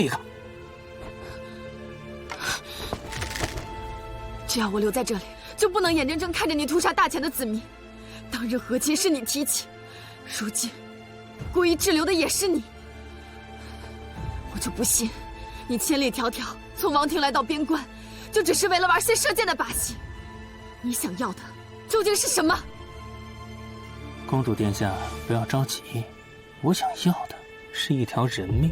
一个。只要我留在这里，就不能眼睁睁看着你屠杀大钱的子民。当日和亲是你提起，如今故意滞留的也是你。我就不信，你千里迢迢从王庭来到边关，就只是为了玩些射箭的把戏。你想要的究竟是什么？公主殿下，不要着急，我想要的是一条人命。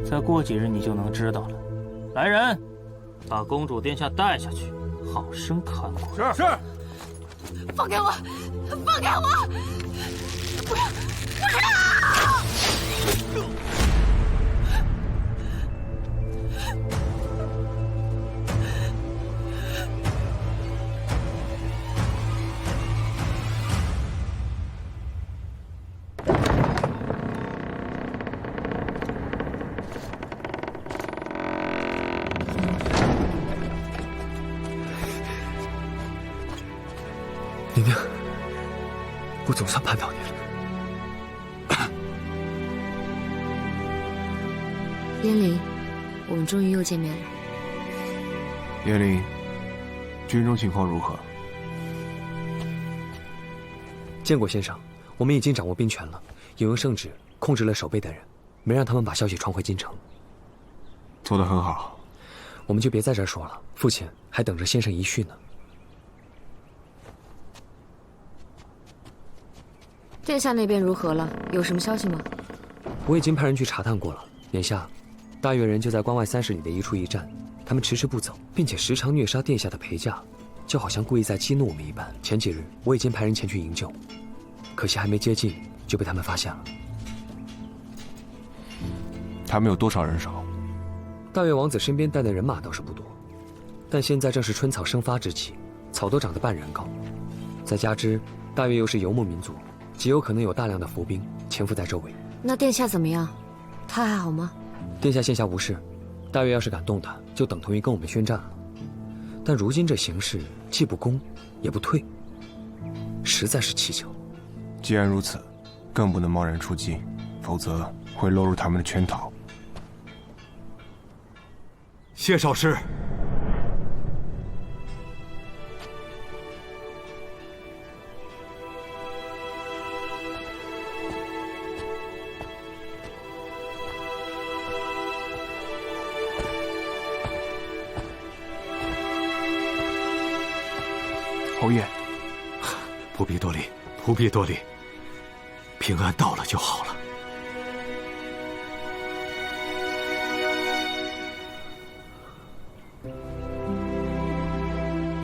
再过几日你就能知道了。来人，把公主殿下带下去，好生看管。是。放开我！放开我！不要！不要！宁宁，我总算盼到你了。燕翎，我们终于又见面了。燕翎，军中情况如何？见过先生，我们已经掌握兵权了，也用圣旨控制了守备的人，没让他们把消息传回京城。做得很好。我们就别在这儿说了，父亲还等着先生遗训呢。殿下那边如何了？有什么消息吗？我已经派人去查探过了，眼下大越人就在关外30里的一处驿站，他们迟迟不走，并且时常虐杀殿下的陪驾，就好像故意在激怒我们一般。前几日我已经派人前去营救，可惜还没接近就被他们发现了。他们有多少人手？大越王子身边带的人马倒是不多，但现在正是春草生发之期，草都长得半人高，再加之大越又是游牧民族，极有可能有大量的伏兵潜伏在周围。那殿下怎么样？他还好吗？殿下现下无事，大越要是敢动他，就等同于跟我们宣战了。但如今这形势，既不攻也不退，实在是蹊跷。既然如此，更不能贸然出击，否则会落入他们的圈套。谢少师。侯爷，不必多礼，不必多礼，平安到了就好了。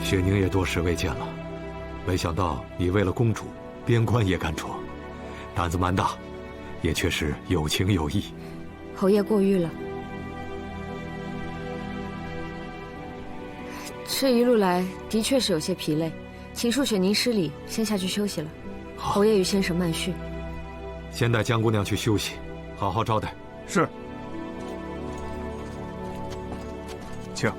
雪宁也多时未见了，没想到你为了公主，边关也敢闯，胆子蛮大，也确实有情有义。侯爷过誉了。这一路来的确是有些疲累，请恕雪宁失礼，先下去休息了。侯爷与先生慢叙。先带江姑娘去休息，好好招待。是。请。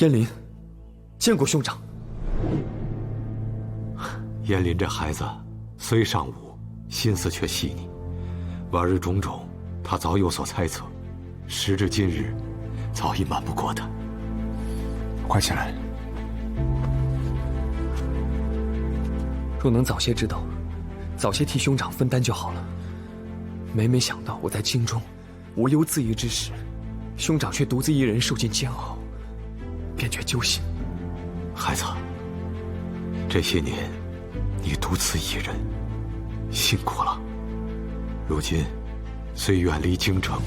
燕翎，见过兄长。燕翎这孩子虽尚武，心思却细腻，往日种种，他早有所猜测，时至今日，早已瞒不过他。快起来！若能早些知道，早些替兄长分担就好了。每每想到我在京中无忧自逸之时，兄长却独自一人受尽煎熬，便觉揪心。孩子，这些年你独自一人，辛苦了。如今虽远离京城，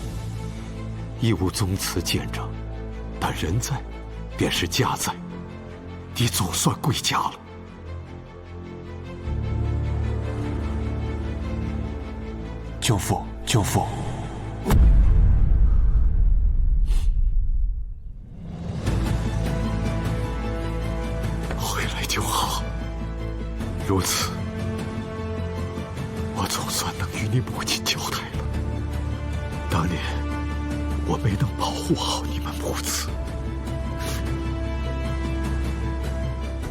亦无宗祠见证，但人在，便是家在。你总算归家了。舅父，舅父，回来就好。如此，我总算能与你母亲交代了。当年我没能保护好你们母子，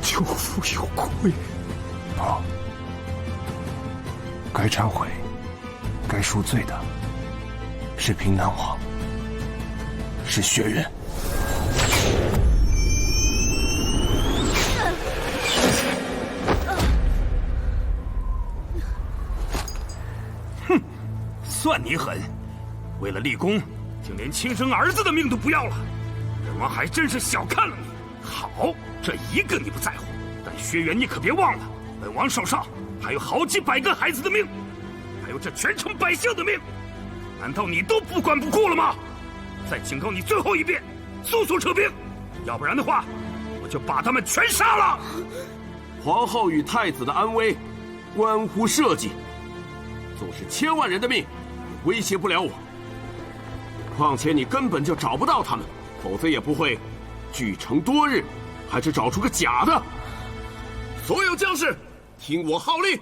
舅父有愧。不，该忏悔、该赎罪的是平南王，是薛远。哼，算你狠！为了立功，竟连亲生儿子的命都不要了。本王还真是小看了你。好，这一个你不在乎，但薛远你可别忘了，本王手上还有好几百个孩子的命，还有这全城百姓的命，难道你都不管不顾了吗？再警告你最后一遍，速速撤兵，要不然的话，我就把他们全杀了。皇后与太子的安危，关乎社稷。纵是千万人的命，威胁不了我。况且你根本就找不到他们，否则也不会据城多日，还是找出个假的。所有将士，听我号令，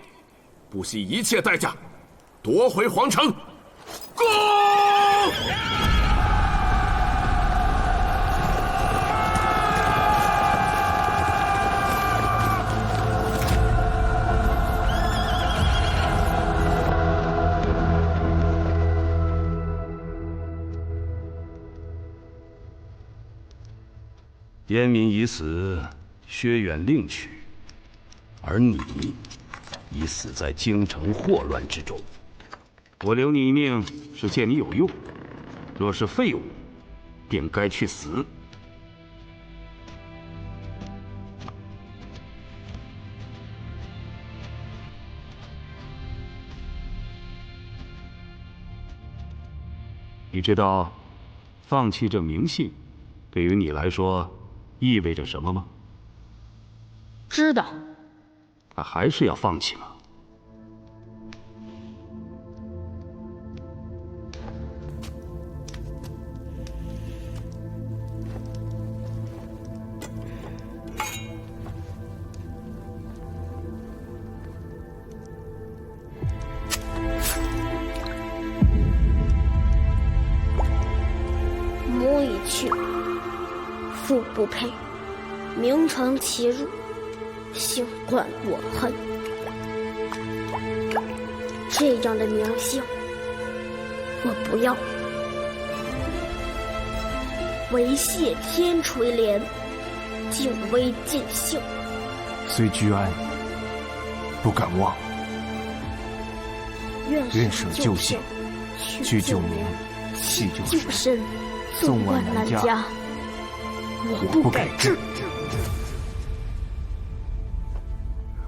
不惜一切代价，夺回皇城。攻！燕民已死，薛远另娶，而你已死在京城祸乱之中。我留你一命是见你有用，若是废物，便该去死。你知道，放弃这名姓，对于你来说意味着什么吗？知道。他还是要放弃吗？母已去，父不配，名传其入，姓冠我恨。这样的名姓，我不要。唯谢天垂怜，敬微尽兴。虽居安，不敢忘。愿舍旧姓，去旧名，弃旧身。纵万难家，我不改志。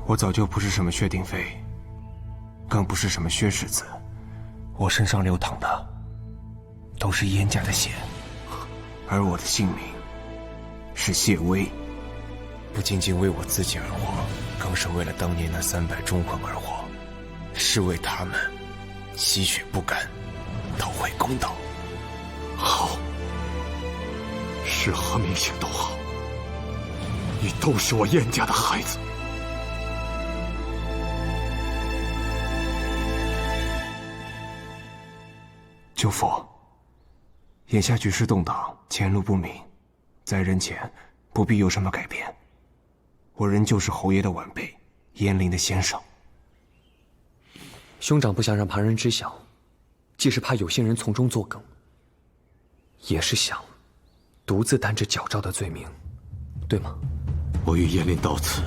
我早就不是什么薛定妃，更不是什么薛世子，我身上流淌的都是燕家的血，而我的姓名是谢微，不仅仅为我自己而活，更是为了当年那300忠魂而活，是为他们吸血不甘，讨回公道。好，是何名姓都好，你都是我燕家的孩子。舅父，眼下局势动荡，前路不明，在人前不必有什么改变。我仍旧是侯爷的晚辈，燕陵的先生。兄长不想让旁人知晓，既是怕有心人从中作梗，也是想独自担着矫诏的罪名，对吗？我与燕陵到此，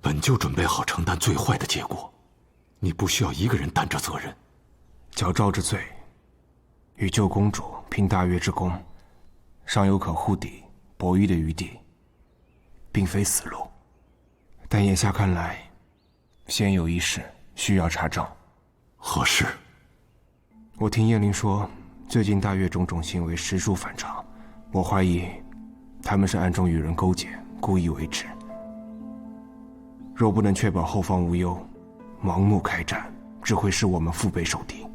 本就准备好承担最坏的结果，你不需要一个人担这责任。矫诏之罪，与救公主拼大越之功，尚有可护抵博弈的余地，并非死路。但眼下看来，先有一事需要查证。何事？我听燕陵说，最近大越种种行为实属反常，我怀疑他们是暗中与人勾结，故意为之。若不能确保后方无忧，盲目开战只会使我们腹背受敌。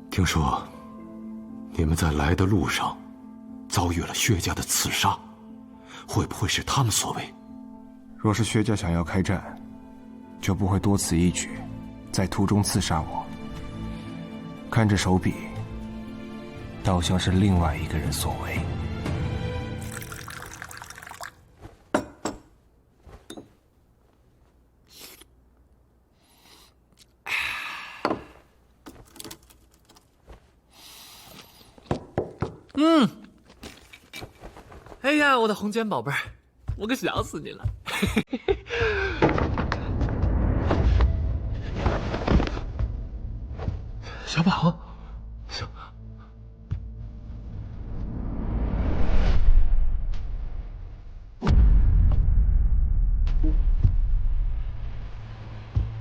听说你们在来的路上遭遇了薛家的刺杀，会不会是他们所为？若是薛家想要开战，就不会多此一举，在途中刺杀我。看这手笔，倒像是另外一个人所为。哎呀，我的红娟宝贝儿，我可想死你了。小宝，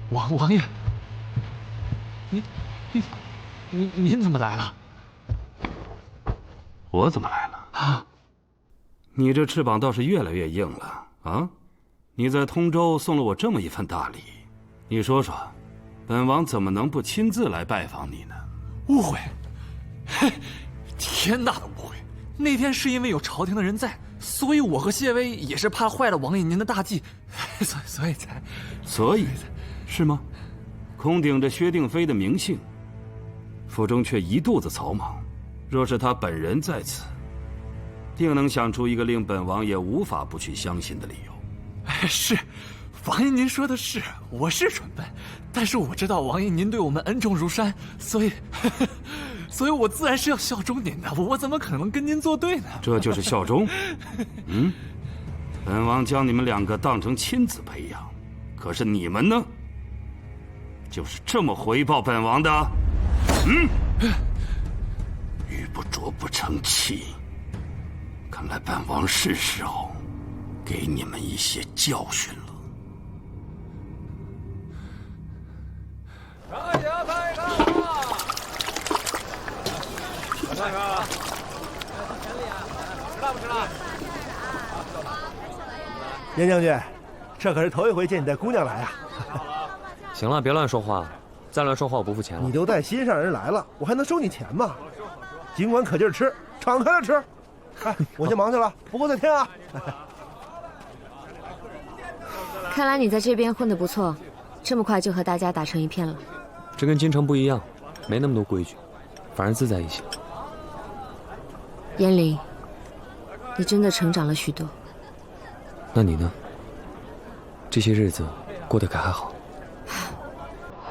王爷，您怎么来了？我怎么来了？啊！你这翅膀倒是越来越硬了啊！你在通州送了我这么一份大礼，你说说，本王怎么能不亲自来拜访你呢？误会，嘿，天大的误会！那天是因为有朝廷的人在，所以我和谢薇也是怕坏了王爷您的大计，所以才……是吗？空顶着薛定飞的名姓，腹中却一肚子草莽。若是他本人在此，定能想出一个令本王也无法不去相信的理由。是，王爷您说的是，我是蠢笨，但是我知道王爷您对我们恩重如山，所以我自然是要效忠您的，我怎么可能跟您作对呢？这就是效忠？本王将你们两个当成亲子培养，可是你们呢？就是这么回报本王的？玉不琢不成器。看来本王是时候给你们一些教训了。开呀开呀！看看，吃辣不吃辣？严将军，这可是头一回见你带姑娘来啊！行了，别乱说话，再乱说话我不付钱了。你都带心上人来了，我还能收你钱吗？尽管可劲儿吃，敞开了吃。哎，我先忙去了，不过再添啊。看来你在这边混得不错，这么快就和大家打成一片了。这跟京城不一样，没那么多规矩，反而自在一些。燕玲，你真的成长了许多。那你呢？这些日子过得可还好？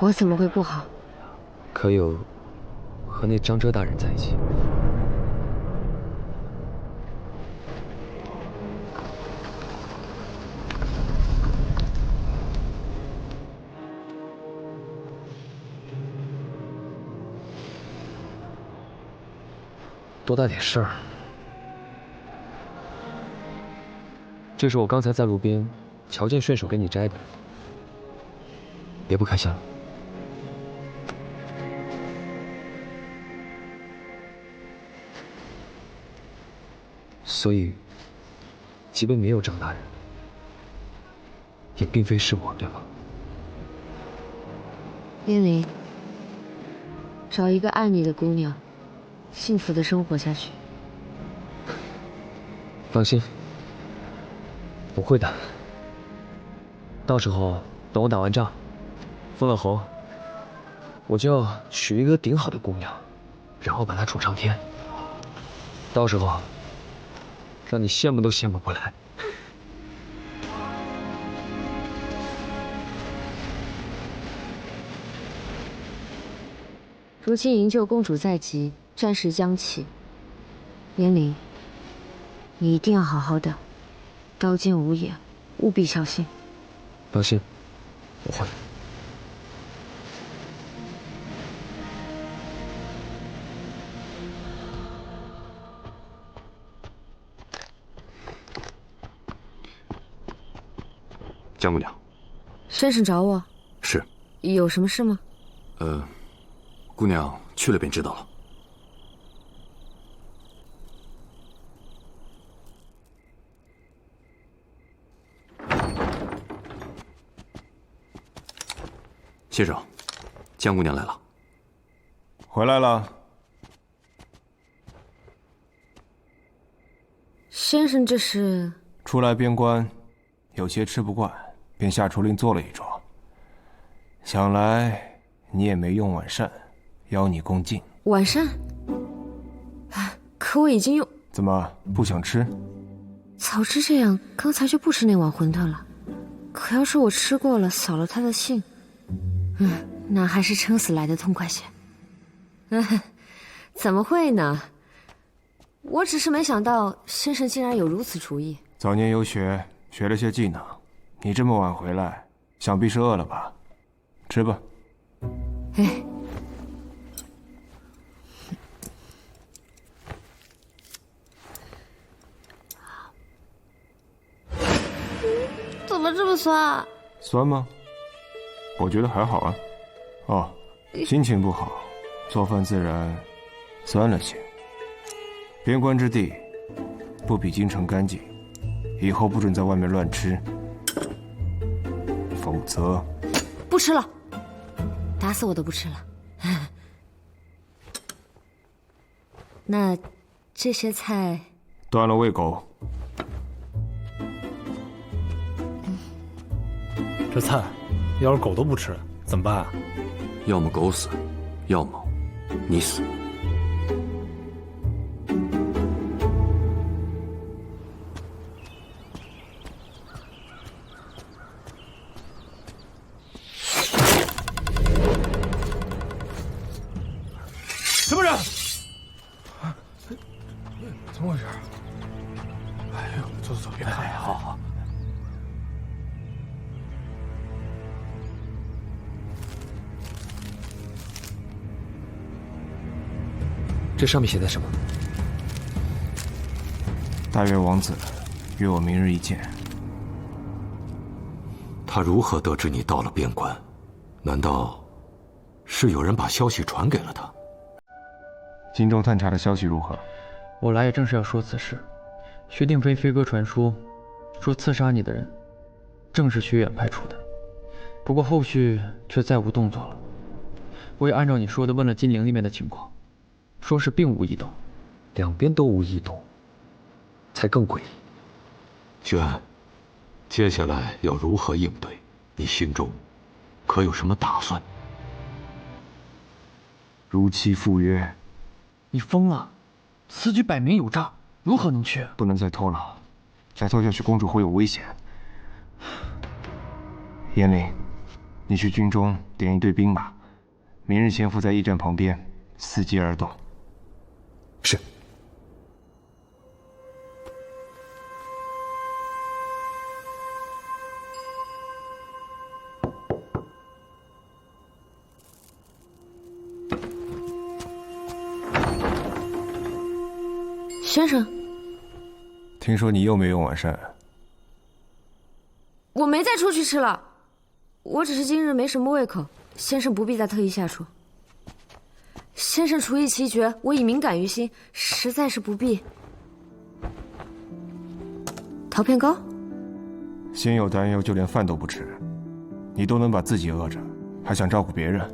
我怎么会不好？可有和那张遮大人在一起？多大点事儿？这是我刚才在路边瞧见，顺手给你摘的，别不开心了。所以，即便没有张大人，也并非是我，对吧？燕玲，找一个爱你的姑娘，幸福的生活下去。放心，我会的。到时候等我打完仗，封了侯，我就要娶一个顶好的姑娘，然后把她宠上天。到时候，让你羡慕都羡慕不来。如今营救公主在即，战事将起。燕玲，你一定要好好的，刀剑无眼，务必小心。放心，我会。江姑娘，先生找我，是有什么事吗？姑娘去了便知道了。先生，江姑娘来了。回来了。先生，这是？初来边关，有些吃不惯，便下厨令做了一桩。想来你也没用晚膳，邀你共进。晚膳？可我已经用。怎么不想吃？早知这样，刚才就不吃那碗馄饨了。可要是我吃过了，扫了他的兴，那还是撑死来的痛快些。怎么会呢？我只是没想到先生竟然有如此厨艺。早年游学，学了些技能。你这么晚回来，想必是饿了吧？吃吧。哎，怎么这么酸啊？酸吗？我觉得还好啊。哦，心情不好，做饭自然酸了些。边关之地，不比京城干净，以后不准在外面乱吃，否则……不吃了，打死我都不吃了。那这些菜断了喂狗。这菜要是狗都不吃，怎么办啊？要么狗死，要么你死。什么人？怎么回事？哎呦，走走走，别看。好好。这上面写的什么？大越王子约我明日一见。他如何得知你到了边关？难道是有人把消息传给了他？京中探查的消息如何？我来也正是要说此事。薛定飞飞鸽传书，说刺杀你的人正是薛远派出的，不过后续却再无动作了。我也按照你说的问了金陵那边的情况，说是并无异动。两边都无异动，才更诡异。薛安，接下来要如何应对？你心中可有什么打算？如期赴约。你疯了！此举摆明有诈，如何能去？不能再拖了，再拖下去公主会有危险。燕玲，你去军中点一队兵马，明日潜伏在驿站旁边，伺机而动。是。先生，听说你又没用晚膳。我没再出去吃了，我只是今日没什么胃口，先生不必再特意下厨。先生厨艺奇绝，我已敏感于心，实在是不必。桃片糕，心有担忧就连饭都不吃，你都能把自己饿着，还想照顾别人？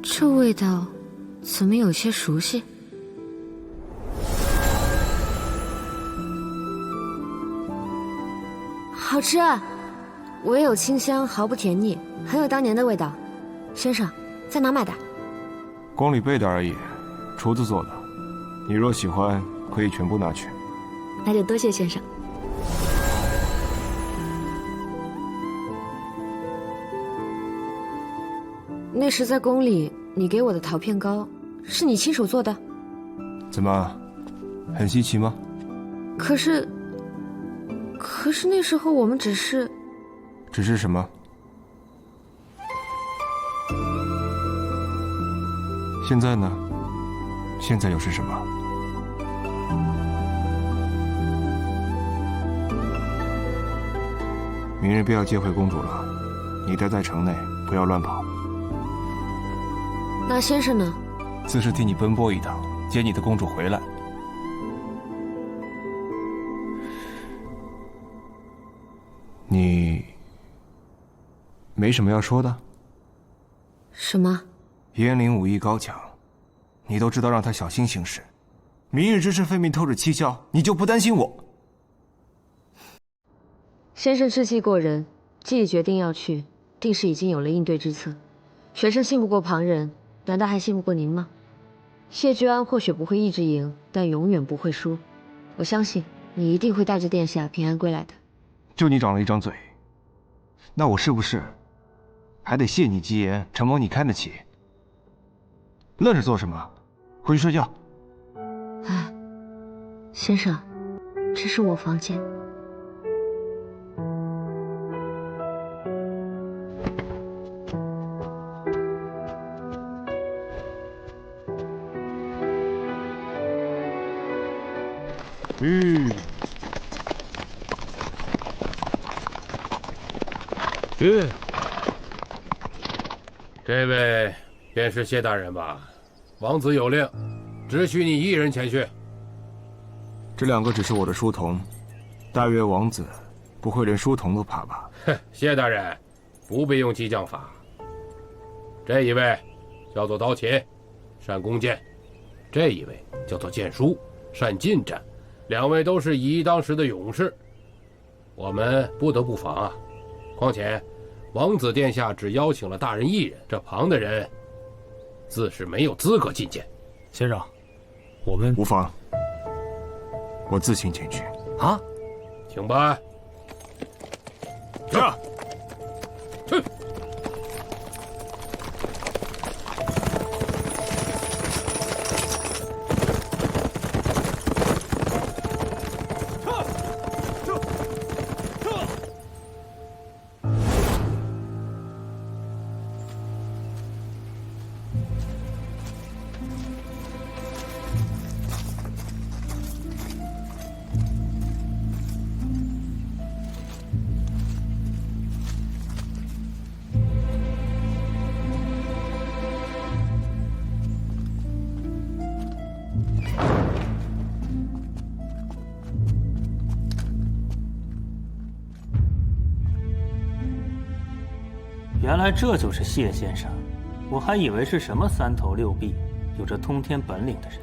这味道怎么有些熟悉？好吃，唯有清香，毫不甜腻，很有当年的味道。先生，在哪买的？宫里备的而已，厨子做的。你若喜欢，可以全部拿去。那就多谢先生。那时在宫里，你给我的桃片糕，是你亲手做的？怎么，很稀奇吗？可是那时候我们只是……只是什么？现在呢？现在又是什么？明日便要接回公主了，你待在城内，不要乱跑。那先生呢？自是替你奔波一趟，接你的公主回来。你没什么要说的？什么？燕灵武艺高强，你都知道让他小心行事。明日之事废命透着蹊跷，你就不担心我？先生志气过人，既已决定要去，定是已经有了应对之策。学生信不过旁人，难道还信不过您吗？谢居安或许不会一直赢，但永远不会输。我相信你一定会带着殿下平安归来的。就你长了一张嘴，那我是不是还得谢你吉言，承蒙你看得起？愣着做什么？回去睡觉。哎，先生，这是我房间。这位便是谢大人吧？王子有令，只许你一人前去。这两个只是我的书童，大约王子不会连书童都怕吧？哼，谢大人，不必用激将法。这一位叫做刀琴，善弓箭；这一位叫做剑书，善近战。两位都是以一当十的勇士，我们不得不防啊。况且，王子殿下只邀请了大人一人，这旁的人自是没有资格觐见。先生，我们无妨，我自行前去。啊，请办。是。去。原来这就是谢先生，我还以为是什么三头六臂、有着通天本领的人。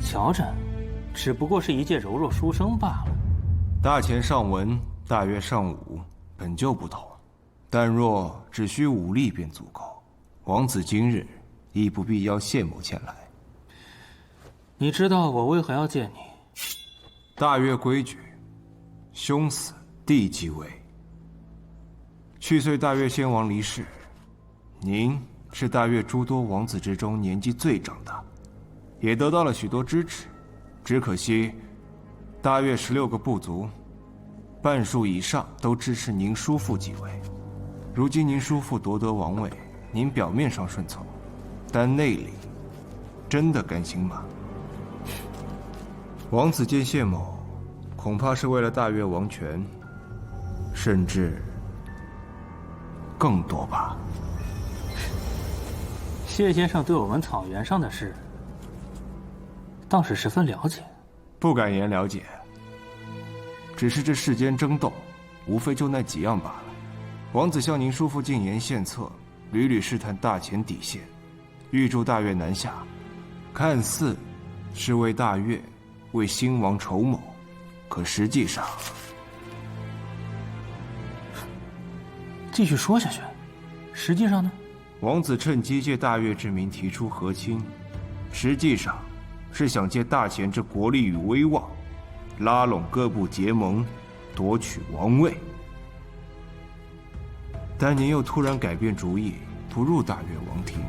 瞧着，只不过是一介柔弱书生罢了。大前上文，大约上武，本就不同，但若只需武力便足够。王子今日亦不必邀谢某前来。你知道我为何要见你？大约规矩，兄死弟继位。去岁大越先王离世，您是大越诸多王子之中年纪最长的，也得到了许多支持。只可惜，大越16个部族，半数以上都支持您叔父继位。如今您叔父夺得王位，您表面上顺从，但内里真的甘心吗？王子见谢某，恐怕是为了大越王权，甚至更多吧。谢先生对我们草原上的事，倒是十分了解。不敢言了解，只是这世间争斗，无非就那几样罢了。王子向您叔父进言献策，屡屡试探大前底线，预祝大越南下，看似是为大越、为兴亡筹谋，可实际上……继续说下去。实际上呢？王子趁机借大越之名提出和亲，实际上是想借大前之国力与威望，拉拢各部结盟，夺取王位。但您又突然改变主意，不入大越王庭，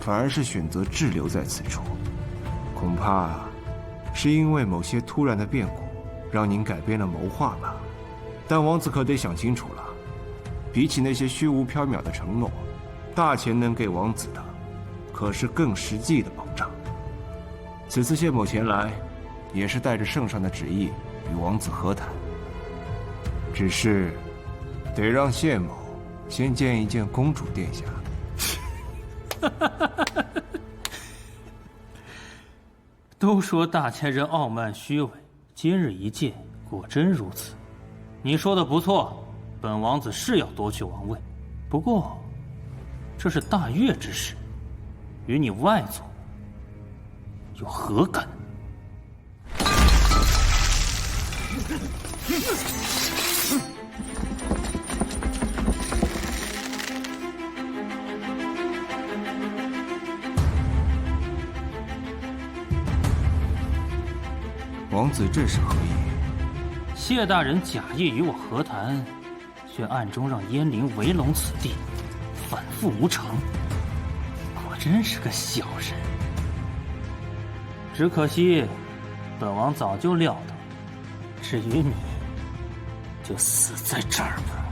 反而是选择滞留在此处，恐怕是因为某些突然的变故，让您改变了谋划吧。但王子可得想清楚了，比起那些虚无缥缈的承诺，大前能给王子的，可是更实际的保障。此次谢某前来，也是带着圣上的旨意与王子和谈，只是得让谢某先见一见公主殿下。都说大前人傲慢虚伪，今日一见，果真如此。你说的不错，本王子是要夺取王位，不过这是大越之事，与你外族有何干？王子这是何意？谢大人假意与我和谈，却暗中让燕灵围拢此地，反复无成。果真是个小人。只可惜，本王早就料到，至于你，就死在这儿吧。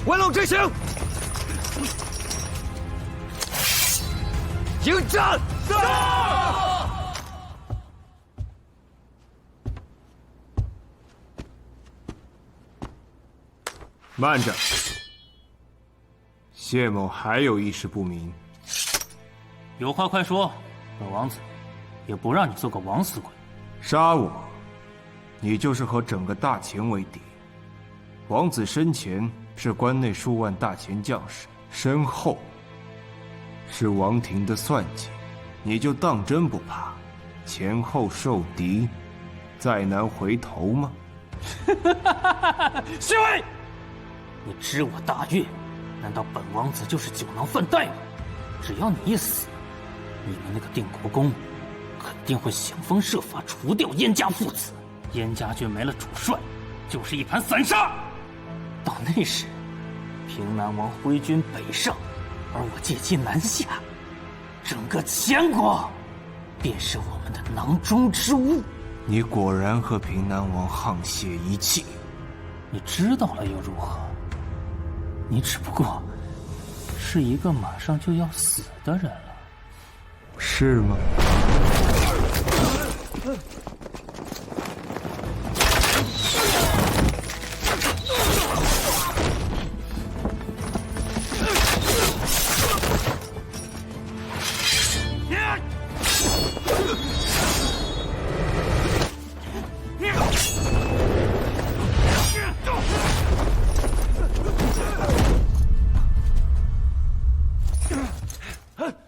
围拢阵型，迎战！慢着，谢某还有一事不明。有话快说，本王子也不让你做个枉死鬼。杀我，你就是和整个大秦为敌。王子身前是关内数万大秦将士，身后是王庭的算计，你就当真不怕前后受敌，再难回头吗？虚伪！你知我大越，难道本王子就是酒囊饭袋吗？只要你一死，你们那个定国公肯定会想方设法除掉燕家父子，燕家军没了主帅，就是一盘散沙。到那时，平南王挥军北上，而我借机南下，整个秦国便是我们的囊中之物。你果然和平南王沆瀣一气。你知道了又如何？你只不过是一个马上就要死的人了，是吗？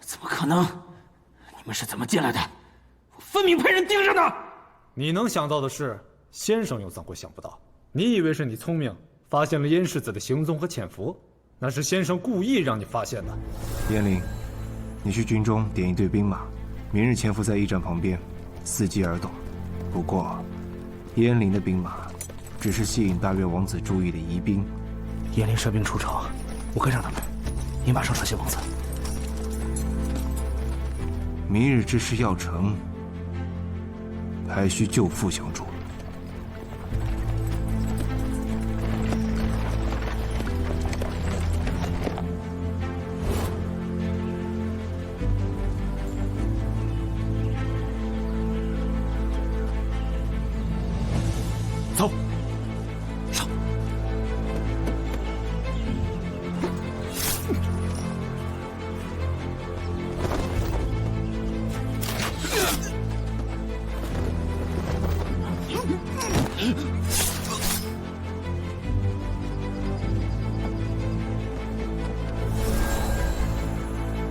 怎么可能？你们是怎么进来的？我分明派人盯着呢。你能想到的事，先生又怎会想不到？你以为是你聪明，发现了燕世子的行踪和潜伏？那是先生故意让你发现的。燕灵，你去军中点一队兵马，明日潜伏在驿站旁边，伺机而动。不过，燕灵的兵马只是吸引大越王子注意的疑兵。燕灵率兵出城，我跟上他们，你马上撤谢王子。明日之事要成，还需救父相助。走，上。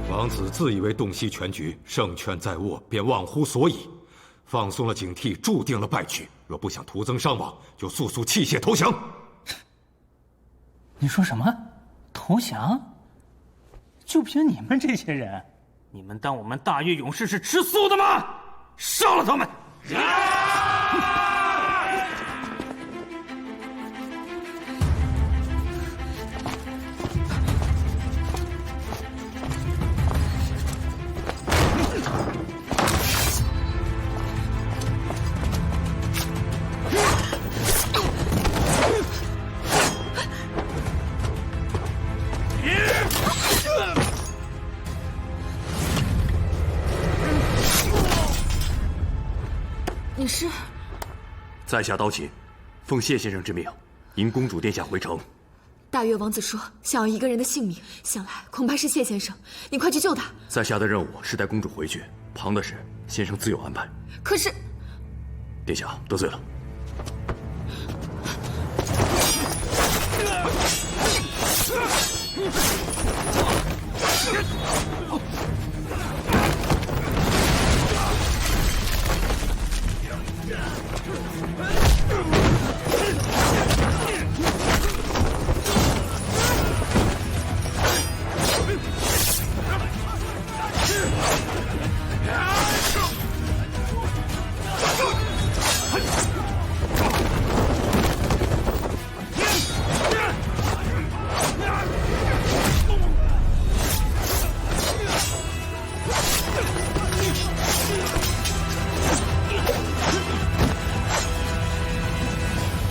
王子自以为洞悉全局，胜券在握，便忘乎所以，放松了警惕，注定了败局。若不想徒增伤亡，就速速弃械投降。你说什么？投降？就凭你们这些人，你们当我们大越勇士是吃素的吗？杀了他们！在下刀齐，奉谢先生之命，迎公主殿下回城。大越王子说想要一个人的性命，想来恐怕是谢先生，你快去救他。在下的任务是带公主回去，旁的事先生自有安排。可是，殿下得罪了。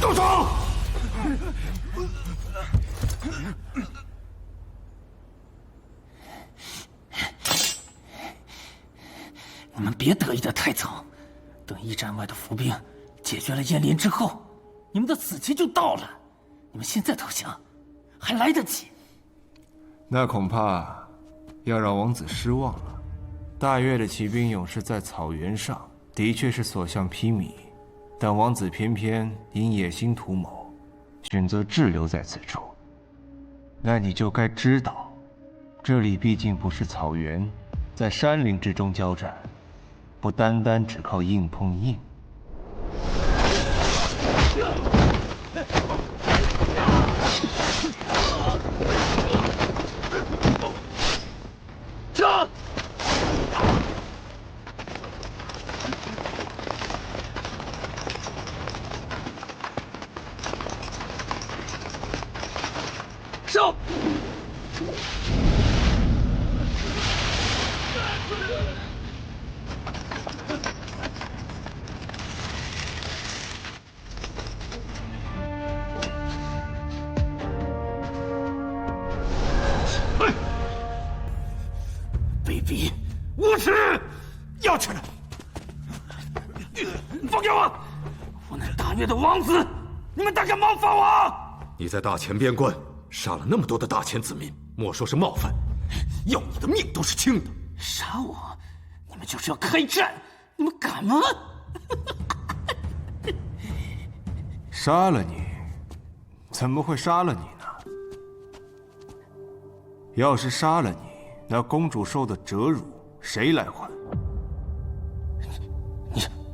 动手！你们别得意的太早，等驿站外的伏兵解决了燕林之后，你们的死期就到了。你们现在投降，还来得及。那恐怕要让王子失望了。大越的骑兵勇士在草原上的确是所向披靡，但王子偏偏因野心图谋，选择滞留在此处。那你就该知道，这里毕竟不是草原，在山林之中交战，不单单只靠硬碰硬。撤！上！卑鄙，无耻！要去了！放开我！我乃大越的王子，你们胆敢冒犯我？你在大前边关杀了那么多的大前子民，莫说是冒犯，要你的命都是轻的。杀我？你们就是要开战，你们敢吗？杀了你，怎么会杀了你呢？要是杀了你，那公主受的折辱谁来还？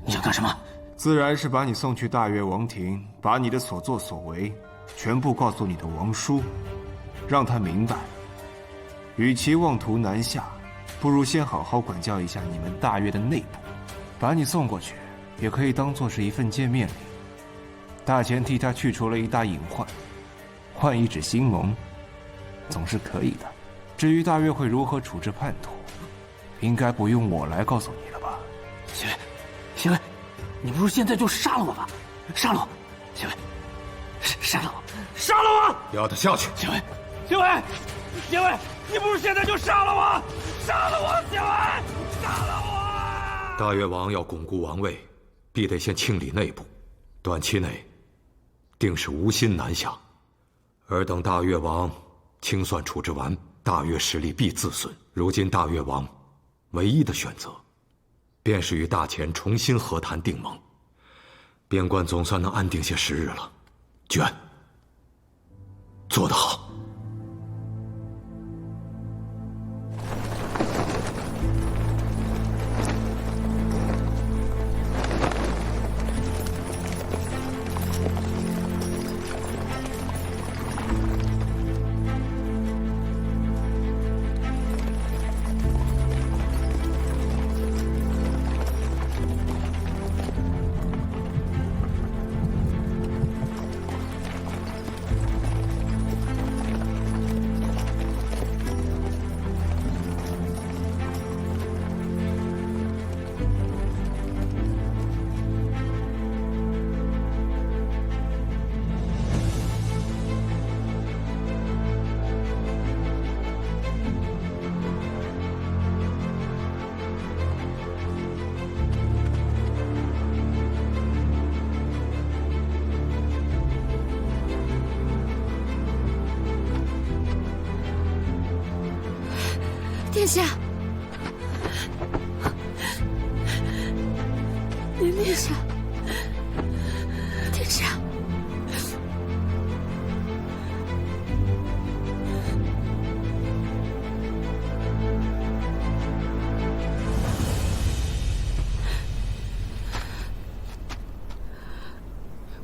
你想干什么？自然是把你送去大越王庭，把你的所作所为全部告诉你的王叔，让他明白，与其妄图南下，不如先好好管教一下你们大越的内部。把你送过去，也可以当做是一份见面礼。大前替他去除了一大隐患，换一纸新盟，总是可以的。至于大越会如何处置叛徒，应该不用我来告诉你了吧？谢伟，谢伟，你不如现在就杀了我吧！杀了我，谢伟，杀了我，杀了我！压他下去！谢伟，谢伟，谢伟，你不如现在就杀了我！杀了我，谢伟，杀了我！大越王要巩固王位，必得先清理内部，短期内定是无心南下。而等大越王清算处置完，大越实力必自损。如今大越王唯一的选择，便是与大前重新和谈定盟。边关总算能安定些时日了。娟，做得好。殿下，殿下，殿下。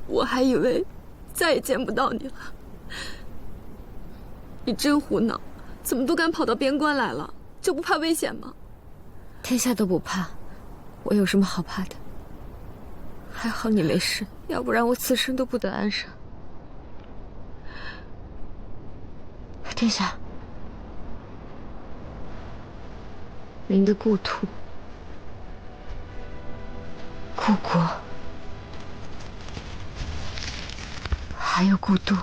我还以为再也见不到你了。你真胡闹，怎么都敢跑到边关来了？就不怕危险吗？天下都不怕，我有什么好怕的？还好你没事，要不然我此生都不得安生。殿下，您的故土、故国，还有故都，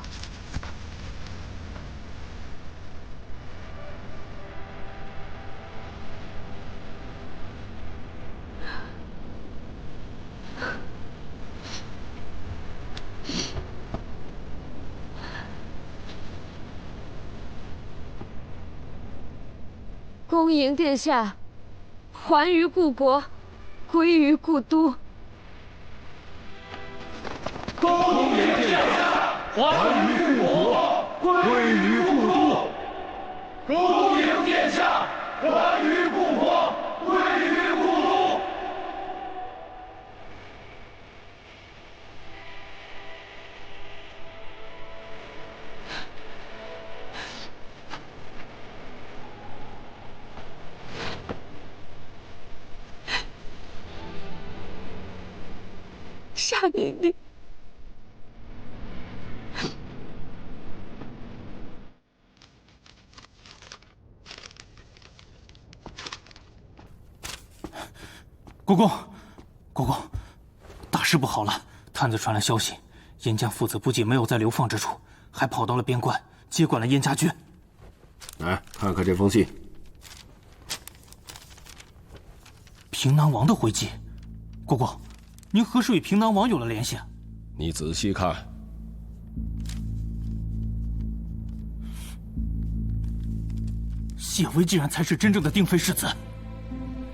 恭迎殿下还于故国，归于故都。恭迎殿下还于故国，归于故都。恭迎殿下还于故国，归于故都。夏宁宁，国公，国公，大事不好了！探子传来消息，燕家父子不仅没有在流放之处，还跑到了边关，接管了燕家军。来看看这封信。平南王的回击，国公，您何时与平南王有了联系？你仔细看，谢威竟然才是真正的定妃世子。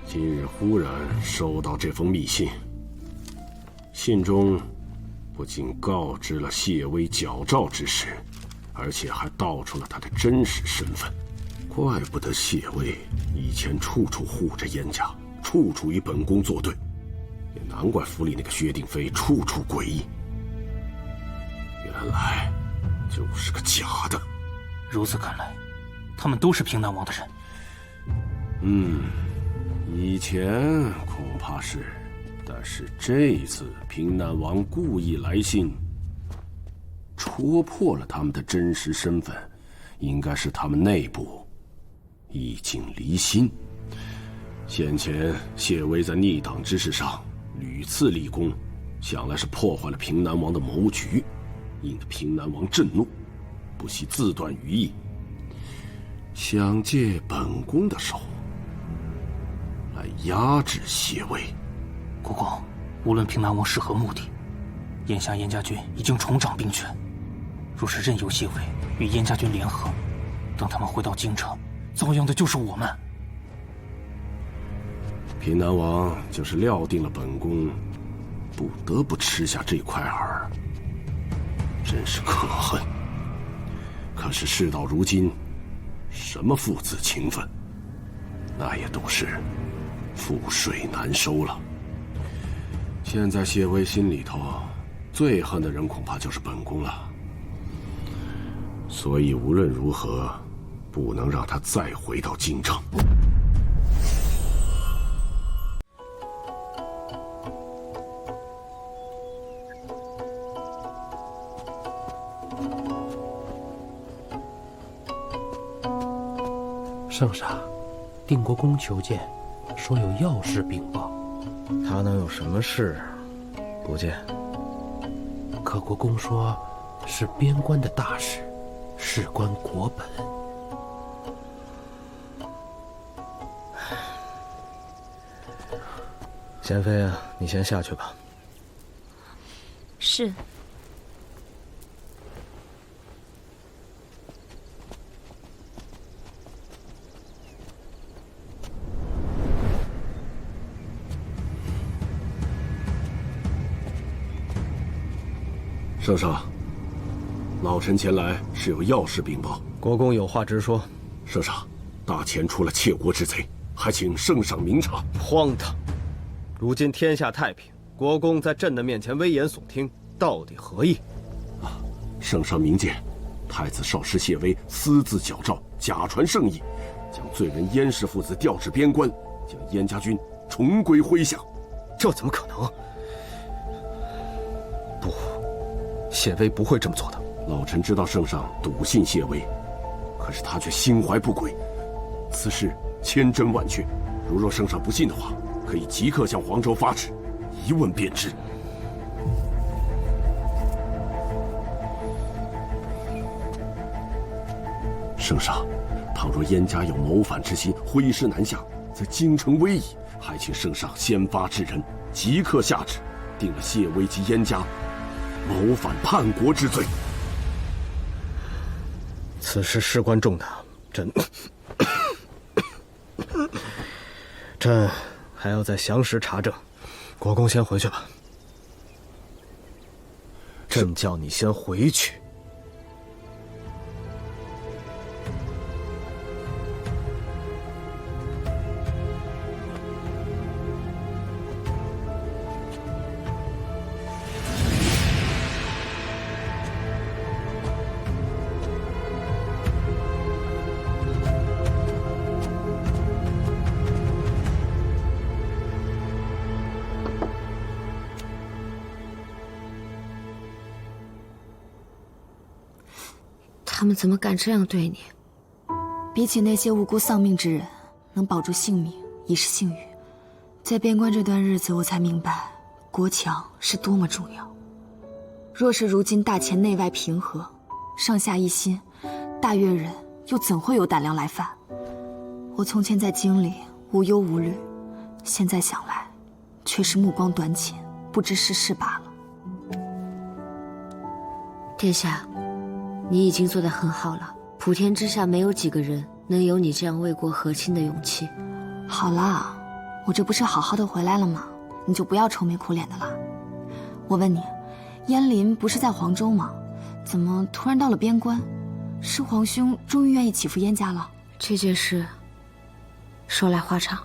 今日忽然收到这封密信，信中不仅告知了谢威矫诏之事，而且还道出了他的真实身份。怪不得谢威以前处处护着燕家，处处与本宫作对，也难怪府里那个薛定妃处处诡异。原来就是个假的。如此看来，他们都是平南王的人。以前恐怕是，但是这一次平南王故意来信，戳破了他们的真实身份，应该是他们内部已经离心。先前谢威在逆党之事上屡次立功，想来是破坏了平南王的谋局，引得平南王震怒，不惜自断羽翼，想借本宫的手来压制谢威。国公，无论平南王是何目的，眼下燕家军已经重掌兵权，若是任由谢威与燕家军联合，等他们回到京城，遭殃的就是我们。平南王就是料定了本宫不得不吃下这块饵，真是可恨。可是事到如今，什么父子情分，那也都是覆水难收了。现在谢威心里头最恨的人恐怕就是本宫了，所以无论如何不能让他再回到京城。圣上，定国公求见，说有要事禀报。他能有什么事？不见。可国公说，是边关的大事，事关国本。贤妃啊，你先下去吧。是。圣上，老臣前来是有要事禀报。国公有话直说。圣上，大前出了窃国之贼，还请圣上明察。荒唐！如今天下太平，国公在朕的面前危言耸听，到底何意？圣上明鉴，太子少师谢威私自矫诏，假传圣意，将罪人燕氏父子调至边关，将燕家军重归麾下。这怎么可能？不，谢威不会这么做的。老臣知道圣上笃信谢威，可是他却心怀不轨，此事千真万确。若圣上不信的话，可以即刻向黄州发旨，一问便知。圣上，倘若燕家有谋反之心，挥师南下，在京城危矣。还请圣上先发制人，即刻下旨，定了谢威及燕家谋反叛国之罪。此事事关重大，朕还要再详实查证。国公先回去吧。朕叫你先回去。他们怎么敢这样对你？比起那些无辜丧命之人，能保住性命已是幸运。在边关这段日子，我才明白国强是多么重要。若是如今大前内外平和，上下一心，大越人又怎会有胆量来犯？我从前在京里无忧无虑，现在想来，却是目光短浅，不知世事罢了。殿下，你已经做得很好了。普天之下没有几个人能有你这样为国和亲的勇气。好啦，我这不是好好的回来了吗？你就不要愁眉苦脸的了。我问你，燕林不是在黄州吗？怎么突然到了边关？是皇兄终于愿意祈福燕家了？这件事说来话长。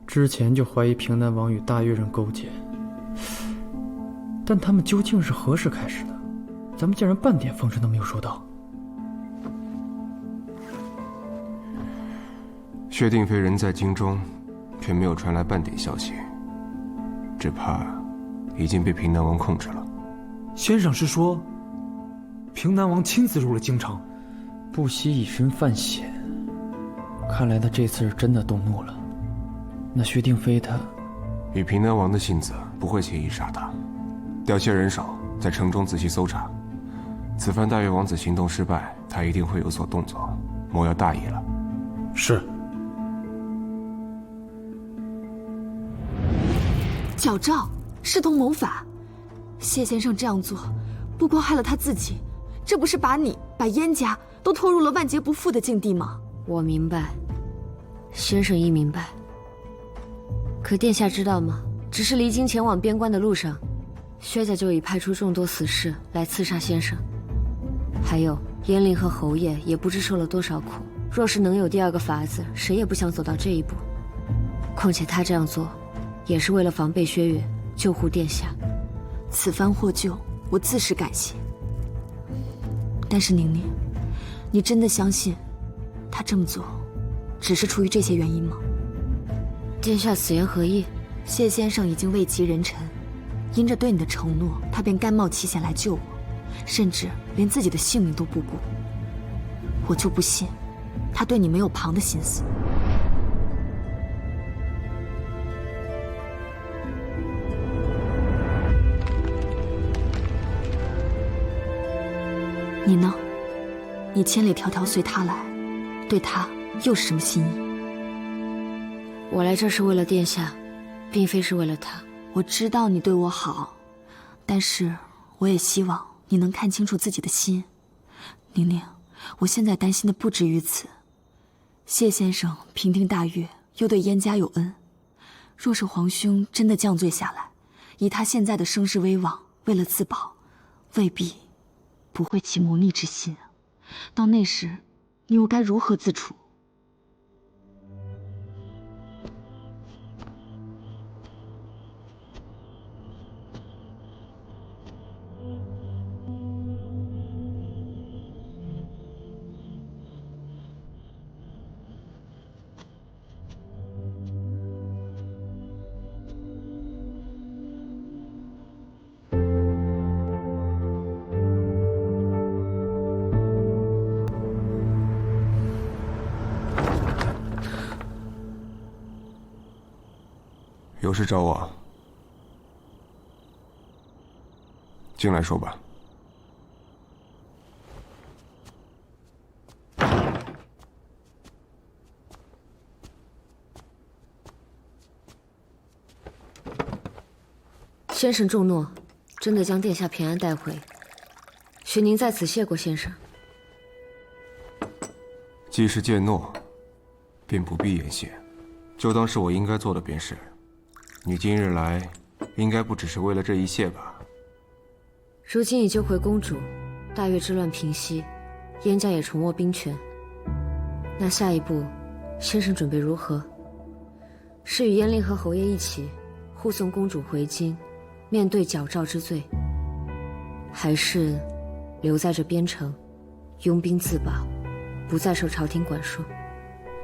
之前就怀疑平南王与大越人勾结，但他们究竟是何时开始的？咱们竟然半点风声都没有收到。薛定飞人在京中，却没有传来半点消息，只怕已经被平南王控制了。先生是说，平南王亲自入了京城，不惜以身犯险。看来他这次是真的动怒了。那薛定飞他，以平南王的性子，不会轻易杀他。调些人手，在城中仔细搜查。此番大越王子行动失败，他一定会有所动作，莫要大意了。是。矫诏，视同谋反。谢先生这样做，不光害了他自己，这不是把你、把燕家都拖入了万劫不复的境地吗？我明白，先生亦明白。可殿下知道吗？只是离京前往边关的路上，薛家就已派出众多死士来刺杀先生。还有燕陵和侯爷也不知受了多少苦。若是能有第二个法子，谁也不想走到这一步。况且他这样做，也是为了防备薛岳，救护殿下。此番获救，我自是感谢。但是宁宁，你真的相信他这么做，只是出于这些原因吗？殿下此言何意？谢先生已经位极人臣，因着对你的承诺，他便甘冒其险来救我，甚至连自己的性命都不顾。我就不信，他对你没有旁的心思。你呢？你千里迢迢随他来，对他又是什么心意？我来这是为了殿下，并非是为了他。我知道你对我好，但是我也希望你能看清楚自己的心。宁宁，我现在担心的不止于此。谢先生平定大越，又对燕家有恩，若是皇兄真的降罪下来，以他现在的声势威望，为了自保，未必不会起谋逆之心。到那时，你又该如何自处？有事找我，进来说吧。先生重诺，真的将殿下平安带回。许宁在此谢过先生。既是践诺，便不必言谢，就当是我应该做的便是。你今日来，应该不只是为了这一谢吧？如今已救回公主，大越之乱平息，燕家也重握兵权。那下一步，先生准备如何？是与燕令和侯爷一起护送公主回京，面对矫诏之罪，还是留在这边城，拥兵自保，不再受朝廷管束？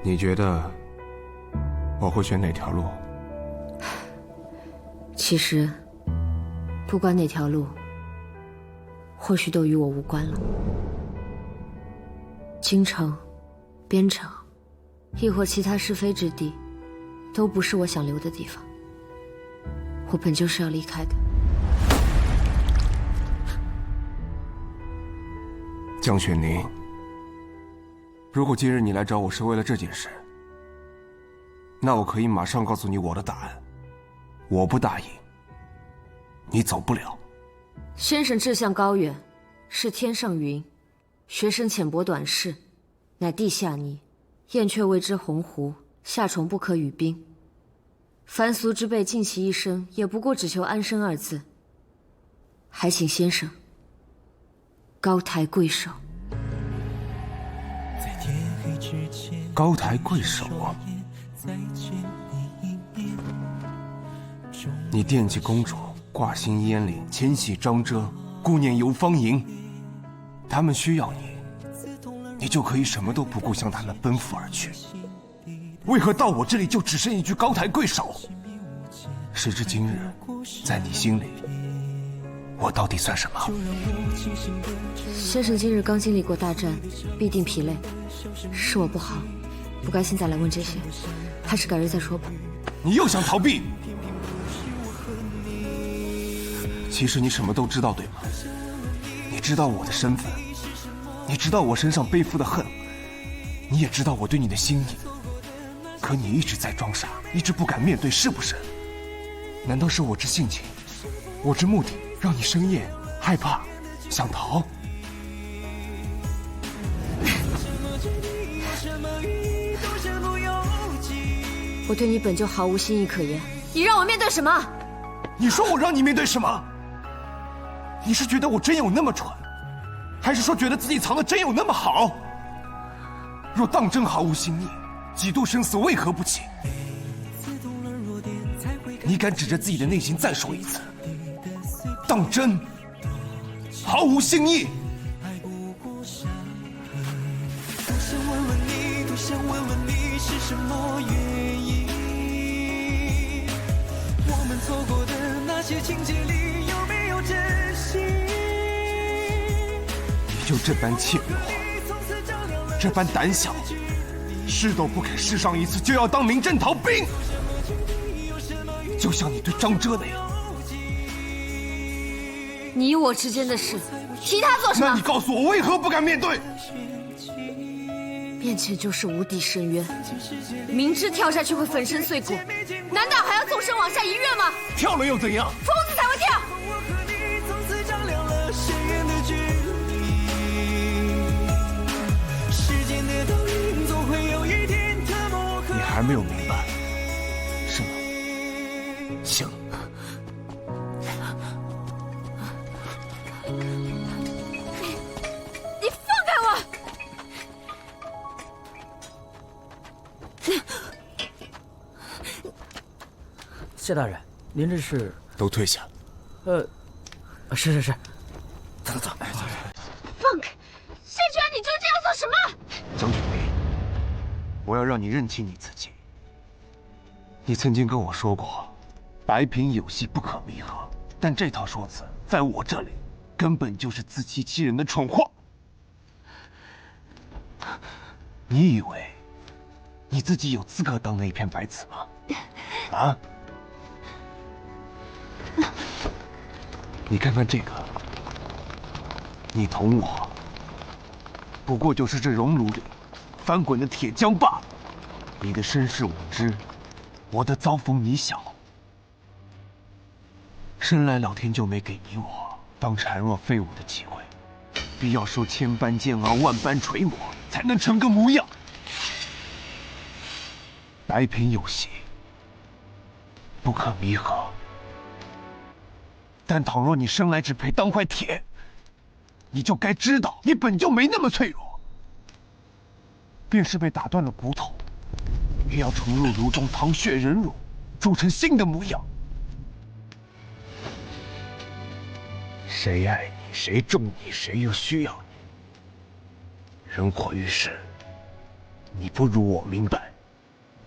你觉得我会选哪条路？其实，不管哪条路，或许都与我无关了。京城、边城，亦或其他是非之地，都不是我想留的地方。我本就是要离开的。江雪宁，如果今日你来找我是为了这件事，那我可以马上告诉你我的答案。我不答应，你走不了。先生志向高远，是天上云；学生浅薄短视，乃地下泥。燕雀谓之鸿鹄，夏虫不可语冰。凡俗之辈尽其一生，也不过只求安生二字。还请先生高抬贵手。高抬贵手啊！你惦记公主，挂心燕岭，牵系张遮，顾念游芳营，他们需要你，你就可以什么都不顾向他们奔赴而去。为何到我这里就只剩一句高抬贵手？时至今日，在你心里，我到底算什么？先生今日刚经历过大战，必定疲累，是我不好，不该现在来问这些，还是改日再说吧。你又想逃避？其实你什么都知道，对吗？你知道我的身份，你知道我身上背负的恨，你也知道我对你的心意。可你一直在装傻，一直不敢面对，是不是？难道是我之性情，我之目的，让你生厌、害怕、想逃？我对你本就毫无心意可言，你让我面对什么？你说我让你面对什么？你是觉得我真有那么蠢，还是说觉得自己藏的真有那么好？若当真毫无心意，几度生死为何不起？你敢指着自己的内心再说一次？当真毫无心意？多想问问你是什么原因？我们错过的那些情节里有没有真心？你就这般怯懦，这般胆小，试都不肯试上一次就要当临阵逃兵，就像你对张遮那样。你我之间的事，提他做什么？那你告诉我，为何不敢面对？面前就是无底深渊，明知跳下去会粉身碎骨，难道还要纵身往下一跃吗？跳了又怎样？疯子才会跳！你还没有明白，是吗？行，你放开我！谢大人，您这是？都退下。是。走。放开！谢居然，你究竟要做什么？将军飞，我要让你认清你自己。你曾经跟我说过，白品有戏不可弥合，但这套说辞在我这里，根本就是自欺欺人的蠢话。你以为你自己有资格当那一片白纸吗？啊？你看看这个，你同我，不过就是这熔炉里翻滚的铁浆罢了。你的身世我知，我的遭逢你晓。生来老天就没给你我当孱弱废物的机会，必要受千般煎熬、万般锤磨，才能成个模样。白品有戏，不可弥合。但倘若你生来只配当块铁，你就该知道，你本就没那么脆弱。便是被打断了骨头，也要重入炉中淌血忍辱，铸成新的模样。谁爱你，谁重你，谁又需要你？人活于世，你不如我明白，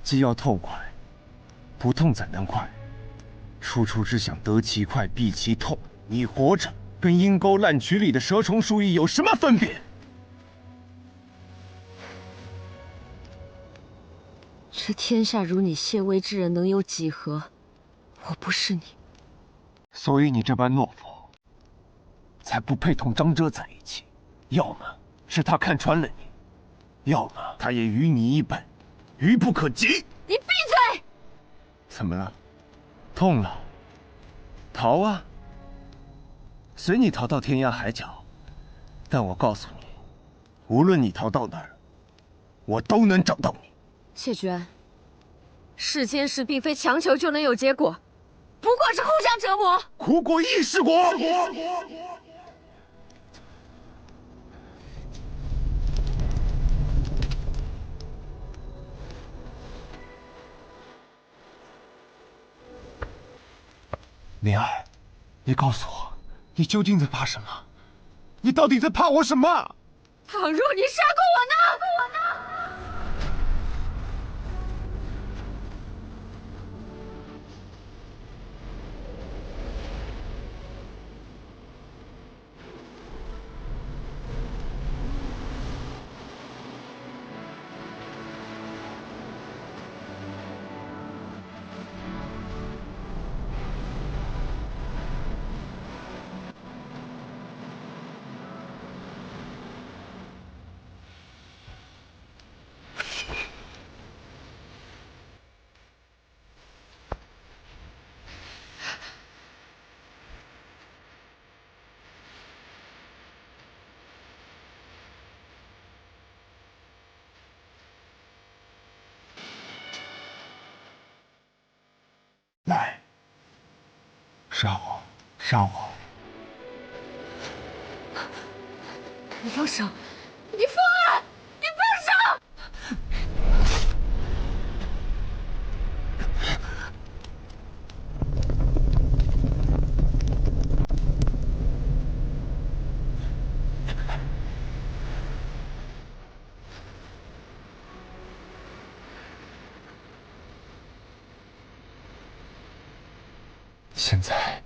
既要痛快，不痛怎能快？处处只想得其快，避其痛。你活着跟阴沟烂渠里的蛇虫鼠蚁有什么分别？这天下如你谢微之人能有几何？我不是你，所以你这般懦夫，才不配同张遮在一起。要么是他看穿了你，要么他也与你一般，愚不可及。你闭嘴！怎么了？痛了？逃啊！随你逃到天涯海角，但我告诉你，无论你逃到哪儿，我都能找到你。谢居安，世间事并非强求就能有结果，不过是互相折磨。苦果亦是果。灵儿，你告诉我，你究竟在怕什么？你到底在怕我什么？倘若你杀过我呢？来，杀我，杀我！你放手！你疯了！你放手！现在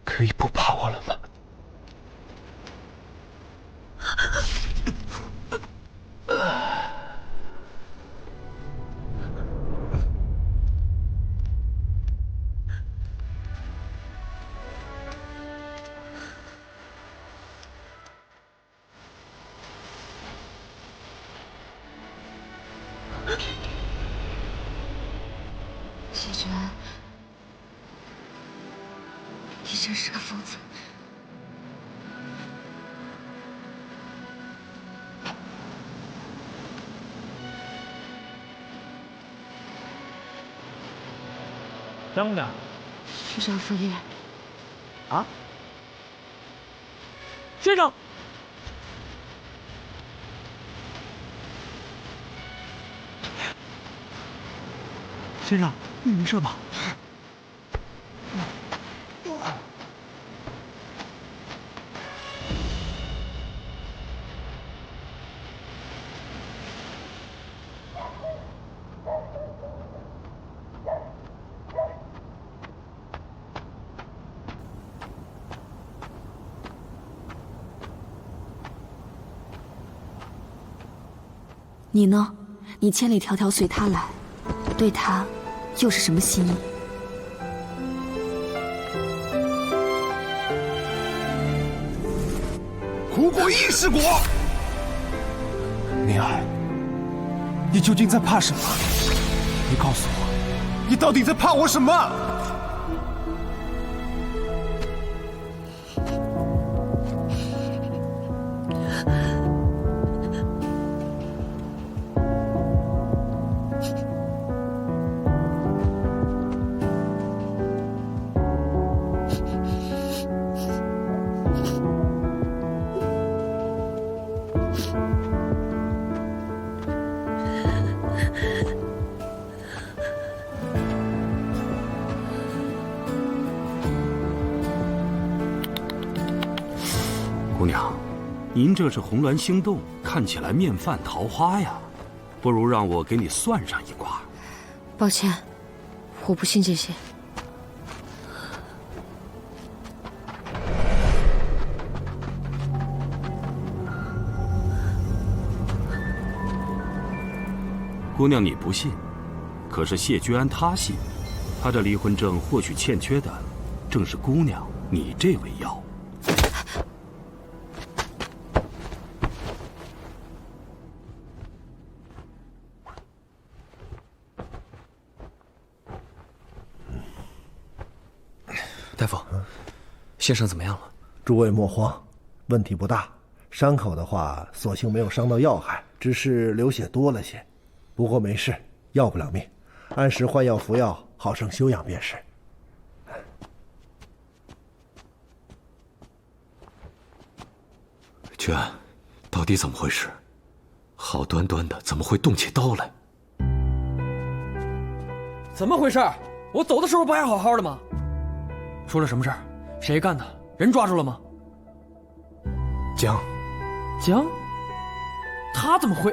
可以不怕我了吗？谢居安，你真是个疯子！张家，世上枫叶。啊？先生。先生，你没事吧？你呢？你千里迢迢随他来，对他又是什么心意？苦果亦是果。宁爱，你究竟在怕什么？你告诉我，你到底在怕我什么？姑娘，您这是红鸾星动，看起来面泛桃花呀，不如让我给你算上一卦。抱歉，我不信这些。姑娘你不信，可是谢居安他信，他这离婚证或许欠缺的，正是姑娘你这味药。大夫，先生怎么样了？诸位莫慌，问题不大。伤口的话，所幸没有伤到要害，只是流血多了些。不过没事，要不了命，按时换药服药，好生休养便是。居安，到底怎么回事？好端端的怎么会动起刀来？怎么回事？我走的时候不还好好的吗？出了什么事儿？谁干的？人抓住了吗？江，他怎么会？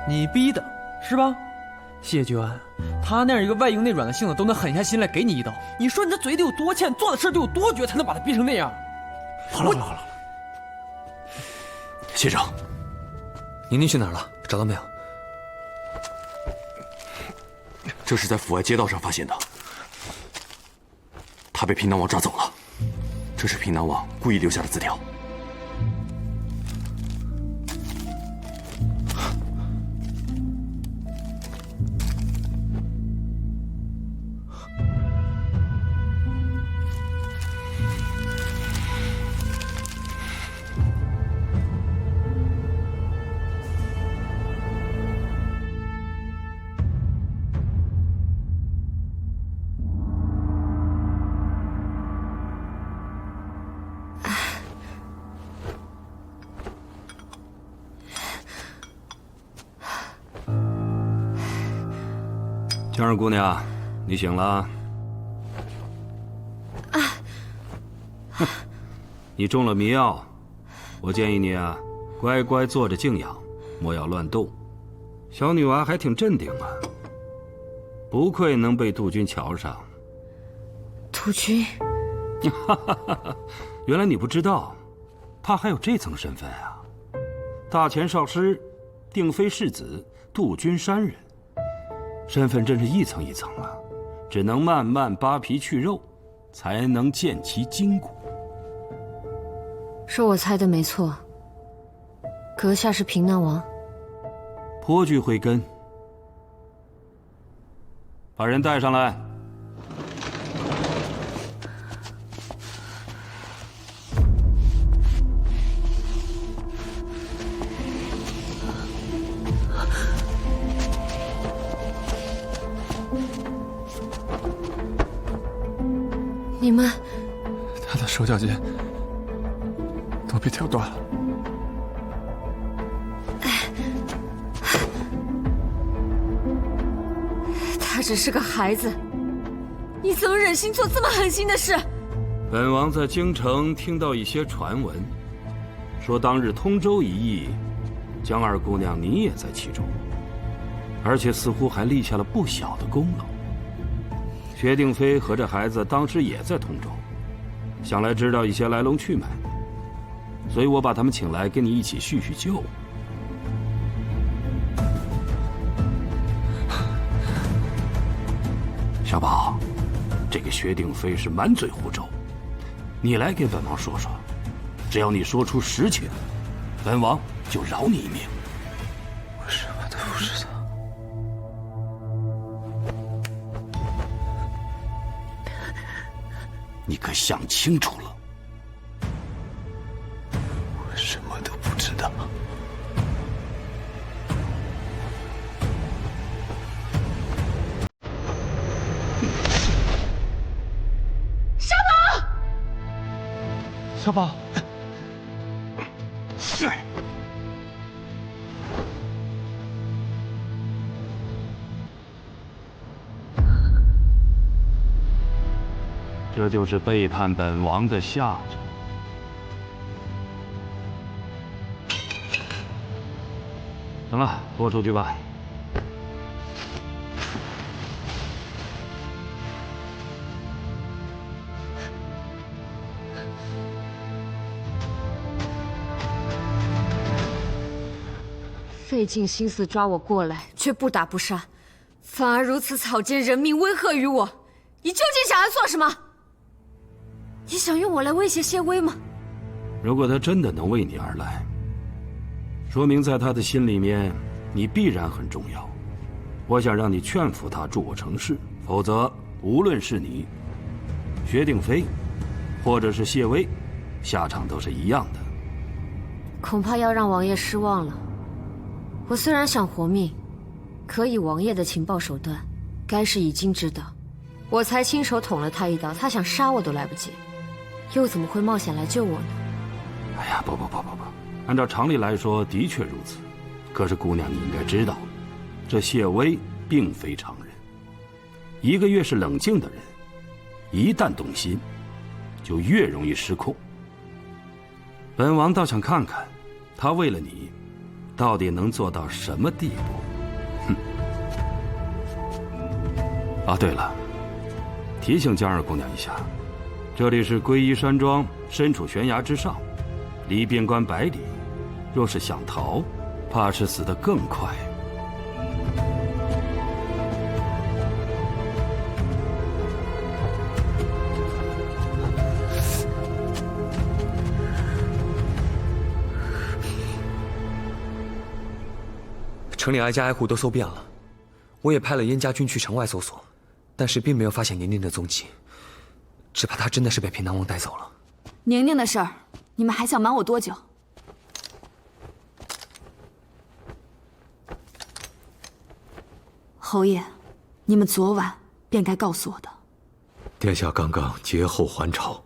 你逼的是吧？谢居安，他那样一个外硬内软的性子都能狠下心来给你一刀，你说你这嘴得有多欠，做的事得有多绝，才能把他逼成那样？好了，先生，宁宁去哪儿了？找到没有？这是在府外街道上发现的。他被平南王抓走了，这是平南王故意留下的字条。江儿姑娘，你醒了。你中了迷药，我建议你啊，乖乖坐着静养，莫要乱动。小女娃还挺镇定啊，不愧能被杜君瞧上。杜君，原来你不知道，他还有这层身份啊！大前少师，定妃世子，杜君山人。身份真是一层一层啊，只能慢慢扒皮去肉，才能见其筋骨。是我猜的没错，阁下是平南王。颇具慧根，把人带上来。你们，他的手脚间都被挑断了。他只是个孩子，你怎么忍心做这么狠心的事？本王在京城听到一些传闻，说当日通州一役，江二姑娘你也在其中，而且似乎还立下了不小的功劳。薛定飞和这孩子当时也在通州，想来知道一些来龙去脉，所以我把他们请来跟你一起叙叙旧。小宝，这个薛定飞是满嘴胡诌，你来给本王说说，只要你说出实情，本王就饶你一命。我什么都不知道。你可想清楚了？我什么都不知道。沙宝，小宝，这就是背叛本王的下场。行了，拖出去吧。费尽心思抓我过来，却不打不杀，反而如此草菅人命，威吓于我。你究竟想要做什么？你想用我来威胁谢薇吗？如果他真的能为你而来，说明在他的心里面，你必然很重要。我想让你劝服他助我成事，否则无论是你、薛定飞，或者是谢薇，下场都是一样的。恐怕要让王爷失望了。我虽然想活命，可以王爷的情报手段，该是已经知道。我才亲手捅了他一刀，他想杀我都来不及，又怎么会冒险来救我呢？哎呀，不，按照常理来说，的确如此。可是姑娘，你应该知道，这谢薇并非常人。一个越是冷静的人，一旦动心，就越容易失控。本王倒想看看，他为了你，到底能做到什么地步？啊，对了，提醒江二姑娘一下，这里是归依山庄，身处悬崖之上，离边关100里，若是想逃，怕是死得更快。城里挨家挨户都搜遍了，我也派了燕家军去城外搜索，但是并没有发现宁宁的踪迹，只怕她真的是被平南王带走了。宁宁的事儿，你们还想瞒我多久？侯爷，你们昨晚便该告诉我的。殿下刚刚节后还朝，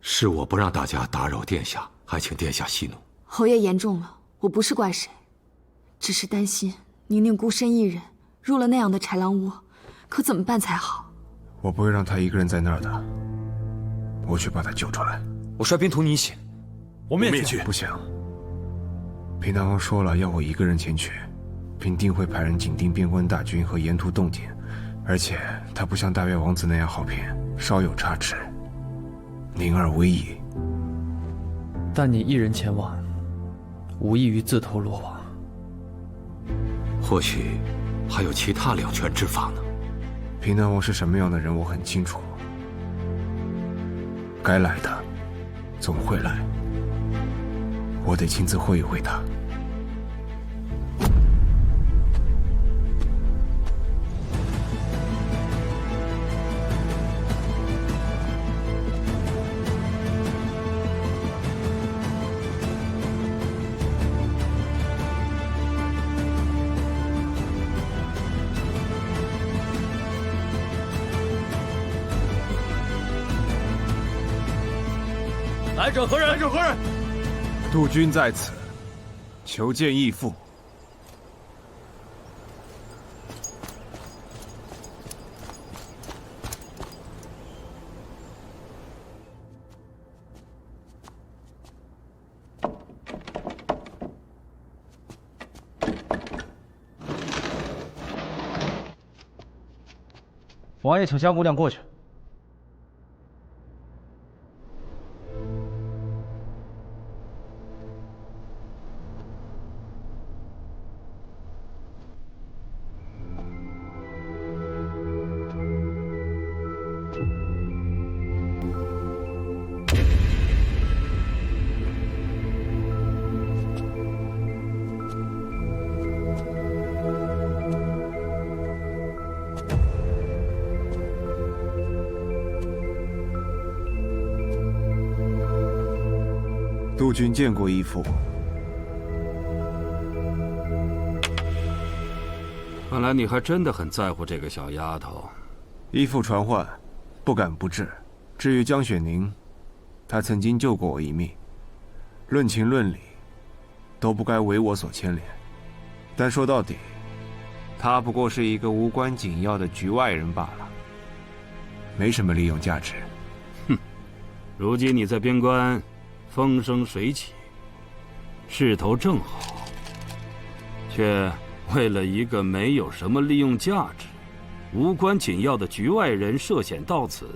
是我不让大家打扰殿下，还请殿下息怒。侯爷言重了，我不是怪谁，只是担心宁宁孤身一人入了那样的豺狼窝，可怎么办才好？我不会让他一个人在那儿的，我去把他救出来。我率兵同你一起。我们也去。不行，平南王说了要我一个人前去，并定会派人紧盯边关大军和沿途动静，而且他不像大越王子那样好骗，稍有差池，宁儿危矣。但你一人前往，无异于自投罗网。或许还有其他两全之法呢。平南王是什么样的人，我很清楚。该来的总会来，我得亲自会一会他。来者何人？来者何人？督军在此，求见义父。王爷，请香姑娘过去。督军见过义父。看来你还真的很在乎这个小丫头。义父传唤，不敢不至。至于江雪宁，她曾经救过我一命，论情论理，都不该为我所牵连。但说到底，她不过是一个无关紧要的局外人罢了，没什么利用价值。哼，如今你在边关风生水起，势头正好，却为了一个没有什么利用价值、无关紧要的局外人涉险到此，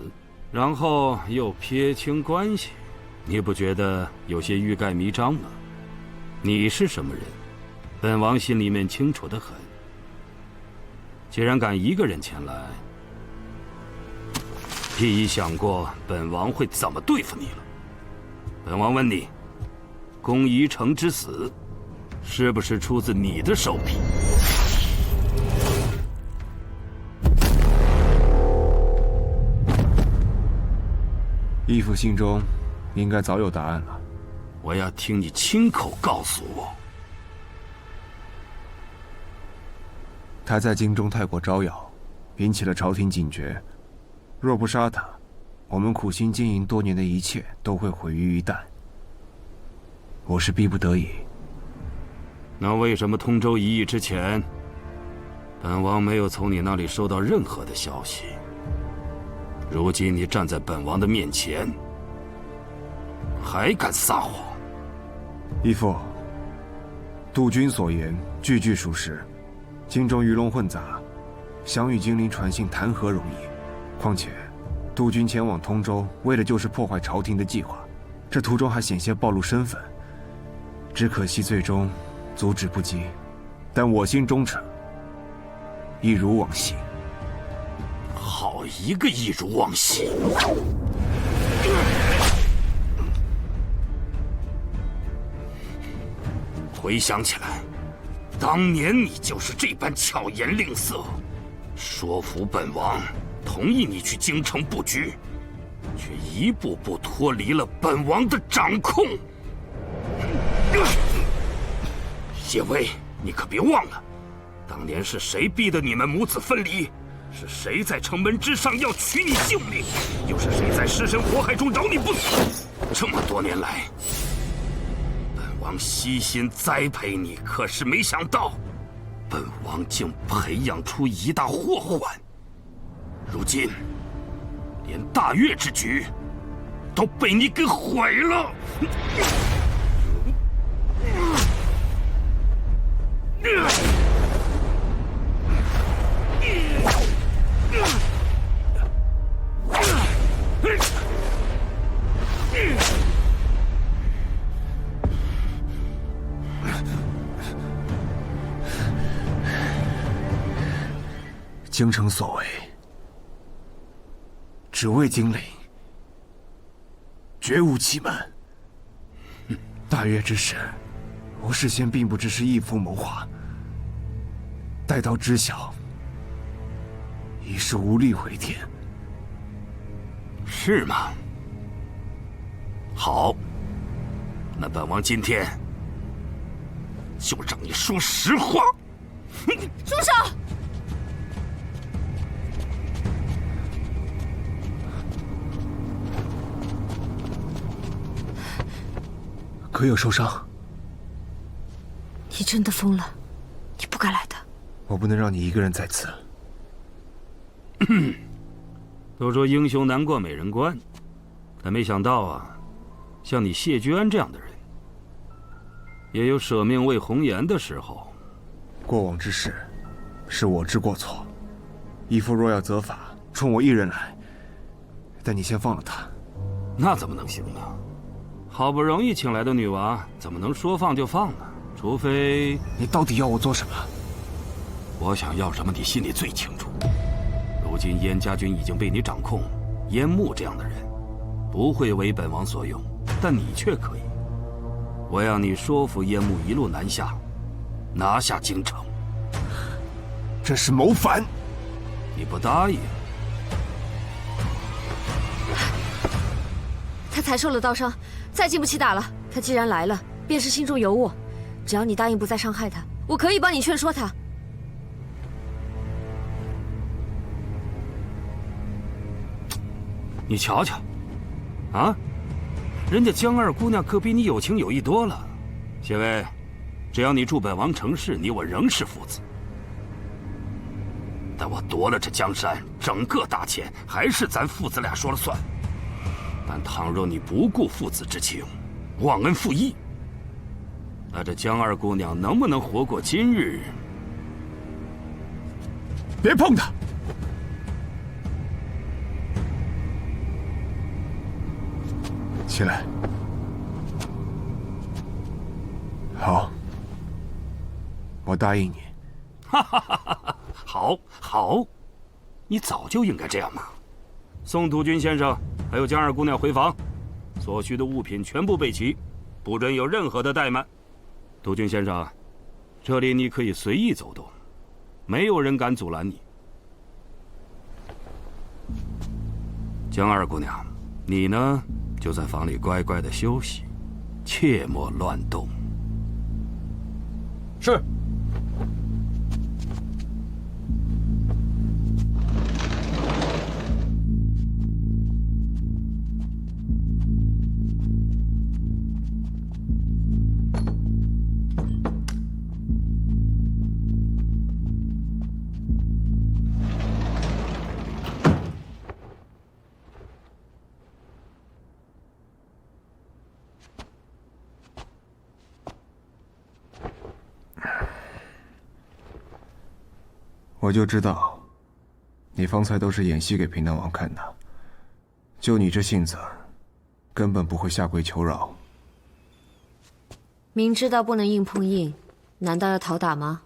然后又撇清关系，你不觉得有些欲盖弥彰吗？你是什么人，本王心里面清楚得很。既然敢一个人前来，必已想过本王会怎么对付你了。本王问你，宫宜城之死，是不是出自你的手笔？义父心中应该早有答案了。我要听你亲口告诉我。他在京中太过招摇，引起了朝廷警觉。若不杀他，我们苦心经营多年的一切都会毁于一旦。我是逼不得已。那为什么通州一役之前，本王没有从你那里收到任何的消息？如今你站在本王的面前，还敢撒谎？义父，督军所言句句属实。京中鱼龙混杂，想与金陵传信谈何容易？况且督军前往通州，为的就是破坏朝廷的计划，这途中还险些暴露身份，只可惜最终阻止不及。但我心忠诚，一如往昔。好一个一如往昔！回想起来，当年你就是这般巧言令色，说服本王同意你去京城布局，却一步步脱离了本王的掌控。叶薇，你可别忘了，当年是谁逼得你们母子分离？是谁在城门之上要取你性命？又是谁在尸身火海中饶你不死？这么多年来，本王悉心栽培你，可是没想到，本王竟培养出一大祸患。如今，连大越之局都被你给毁了。京城所为，只为金陵，绝无其门。大越之事，我事先并不知是义父谋划，待到知晓，已是无力回天。是吗？好，那本王今天就让你说实话。住手！可有受伤？你真的疯了，你不该来的。我不能让你一个人在此。都说英雄难过美人关，但没想到啊，像你谢居安这样的人，也有舍命为红颜的时候。过往之事，是我之过错。义父若要责罚，冲我一人来。但你先放了他。那怎么能行呢？好不容易请来的女娃，怎么能说放就放呢？除非……你到底要我做什么？我想要什么，你心里最清楚。如今燕家军已经被你掌控，燕牧这样的人不会为本王所用，但你却可以。我要你说服燕牧一路南下，拿下京城。这是谋反！你不答应？他才受了刀伤，再经不起打了。他既然来了，便是心中有我。只要你答应不再伤害他，我可以帮你劝说他。你瞧瞧，啊，人家江二姑娘可比你有情有义多了。谢尉，只要你助本王成事，你我仍是父子。但我夺了这江山，整个大钱还是咱父子俩说了算。但倘若你不顾父子之情，忘恩负义，那这江二姑娘能不能活过今日？别碰她！起来。好，我答应你。哈哈哈哈！好，好，你早就应该这样嘛。送督军先生还有江二姑娘回房，所需的物品全部备齐，不准有任何的怠慢。督军先生，这里你可以随意走动，没有人敢阻拦你。江二姑娘，你呢，就在房里乖乖的休息，切莫乱动。是。我就知道，你方才都是演戏给平南王看的。就你这性子，根本不会下跪求饶。明知道不能硬碰硬，难道要讨打吗？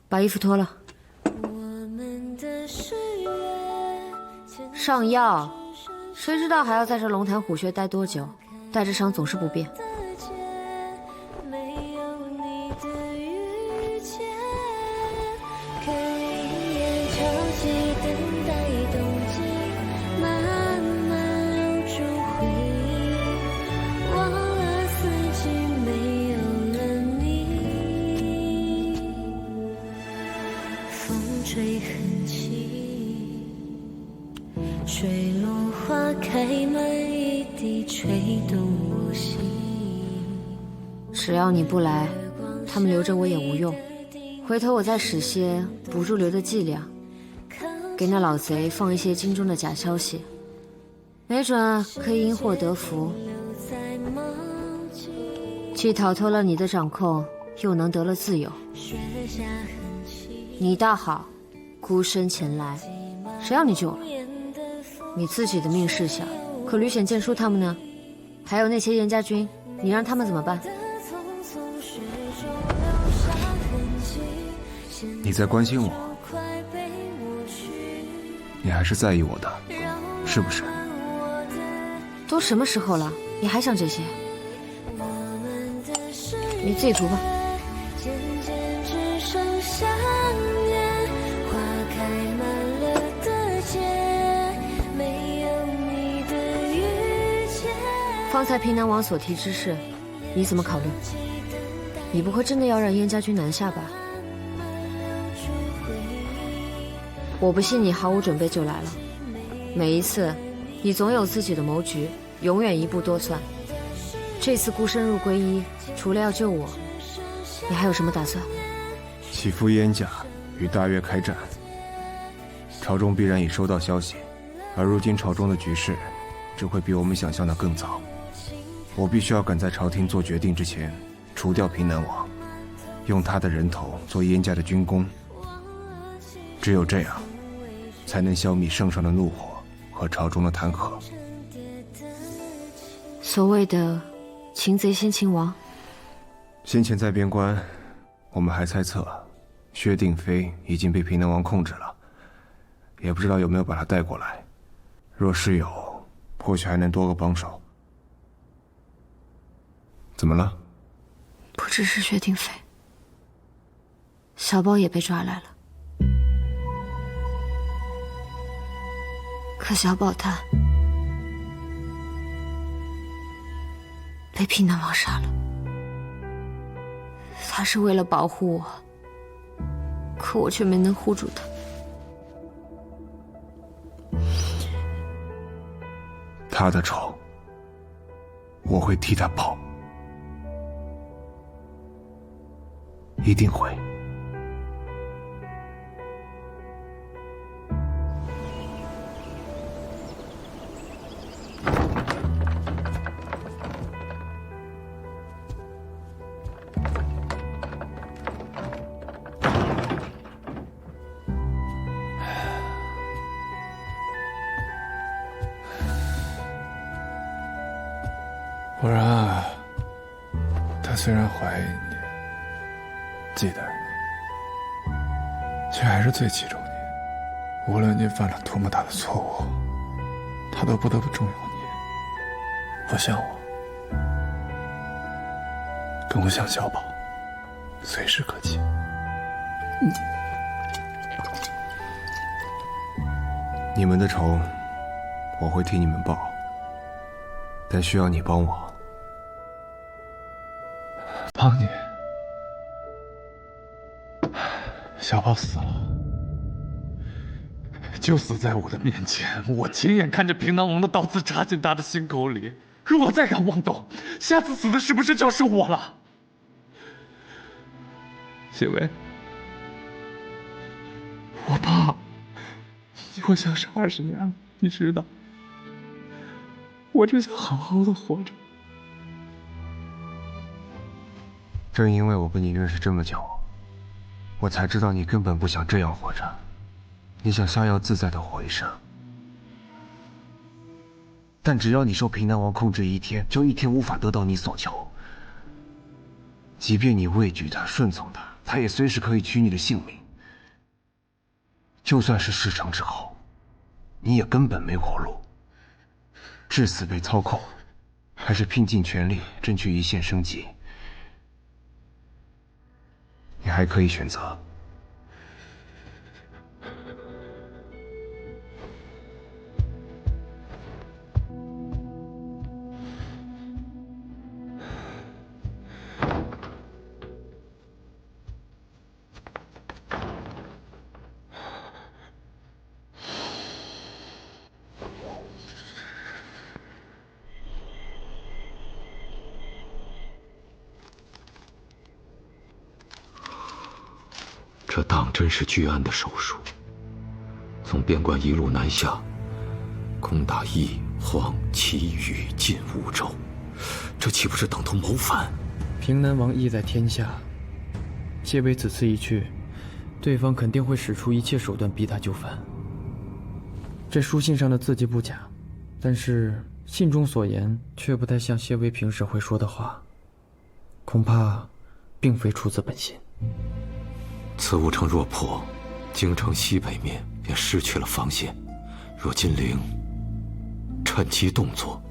把衣服脱了。上药，谁知道还要在这龙潭虎穴待多久？带着伤总是不便。水落花开满一地，吹动我心。只要你不来，他们留着我也无用。回头我再使些不入流的伎俩，给那老贼放一些京中的假消息，没准可以因祸得福，既逃脱了你的掌控，又能得了自由。你倒好，孤身前来，谁要你救了？你自己的命是小，可吕显、剑叔他们呢？还有那些燕家军，你让他们怎么办？你在关心我，你还是在意我的，是不是？都什么时候了，你还想这些？你自己涂吧。方才平南王所提之事，你怎么考虑？你不会真的要让燕家军南下吧？我不信你毫无准备就来了。每一次，你总有自己的谋局，永远一步多算。这次孤身入皈依，除了要救我，你还有什么打算？起复燕家，与大越开战。朝中必然已收到消息，而如今朝中的局势，只会比我们想象的更糟。我必须要赶在朝廷做决定之前，除掉平南王，用他的人头做燕家的军功。只有这样，才能消弭圣上的怒火和朝中的弹劾。所谓的擒贼先擒王。先前在边关，我们还猜测薛定飞已经被平南王控制了，也不知道有没有把他带过来。若是有，或许还能多个帮手。怎么了？不只是薛定飞，小宝也被抓来了。可小宝他被平南王杀了。他是为了保护我，可我却没能护住他。他的仇，我会替他报，一定会。果然啊，他虽然怀疑你，记得你，却还是最器重你。无论你犯了多么大的错误，他都不得不重用你。不像我，更不像小宝，随时可击。你们的仇，我会替你们报，但需要你帮我。帮你？小宝死了，就死在我的面前，我亲眼看着平南王的刀子插进他的心口里。如果再敢妄动，下次死的是不是就是我了？谢薇，我怕，我想是20年了，你知道，我只想好好的活着。正因为我跟你认识这么久，我才知道你根本不想这样活着，你想逍遥自在的活一生。但只要你受平南王控制一天，就一天无法得到你所求。即便你畏惧他、顺从他，他也随时可以取你的性命。就算是事成之后，你也根本没活路。至死被操控，还是拼尽全力争取一线生机？你还可以选择。这当真是居安的手术。从边关一路南下，攻打翼、黄、祁、宇、晋5州，这岂不是等同谋反？平南王意在天下，谢薇此次一去，对方肯定会使出一切手段逼他就范。这书信上的字迹不假，但是信中所言却不太像谢薇平时会说的话，恐怕并非出自本心。此务城若破，京城西北面便失去了防线。若金陵趁机动作，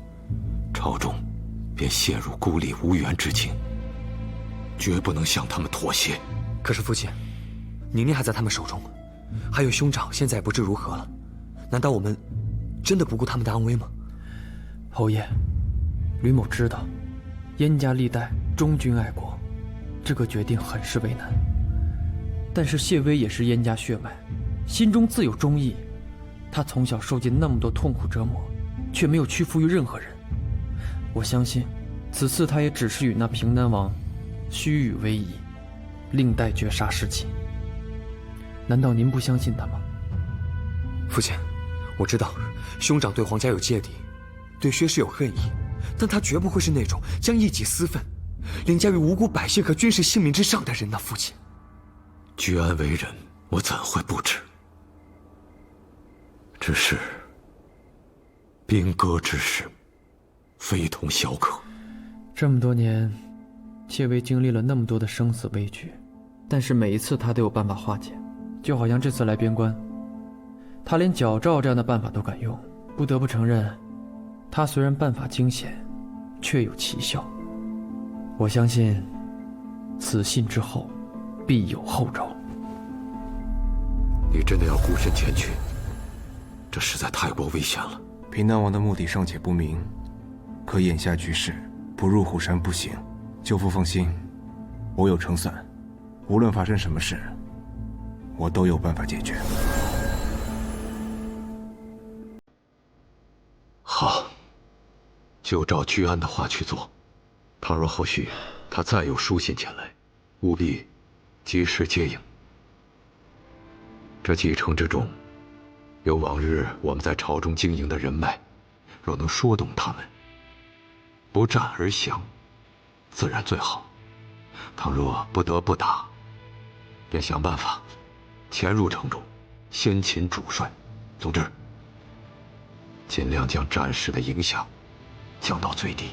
朝中便陷入孤立无援之境，绝不能向他们妥协。可是父亲，宁宁还在他们手中，还有兄长现在也不知如何了，难道我们真的不顾他们的安危吗？侯爷，吕某知道，燕家历代忠君爱国，这个决定很是为难。但是谢薇也是燕家血脉，心中自有忠义。他从小受尽那么多痛苦折磨，却没有屈服于任何人。我相信，此次他也只是与那平南王虚与委蛇，另待绝杀时机。难道您不相信他吗？父亲，我知道兄长对皇家有芥蒂，对薛氏有恨意，但他绝不会是那种将一己私愤凌驾于无辜百姓和军事性命之上的人呐，父亲。居安为人，我怎会不知？只是兵戈之事，非同小可。这么多年，妾微经历了那么多的生死悲剧，但是每一次他都有办法化解。就好像这次来边关，他连矫诏这样的办法都敢用。不得不承认，他虽然办法惊险，却有奇效。我相信，此信之后，必有后招。你真的要孤身前去？这实在太过危险了。平南王的目的尚且不明，可眼下局势，不入虎山不行。舅父放心，我有成算，无论发生什么事，我都有办法解决。好，就照居安的话去做。倘若后续他再有书信前来，务必及时接应。这几城之中，有往日我们在朝中经营的人脉，若能说动他们，不战而降，自然最好。倘若不得不打，便想办法潜入城中，先擒主帅。总之，尽量将战事的影响降到最低。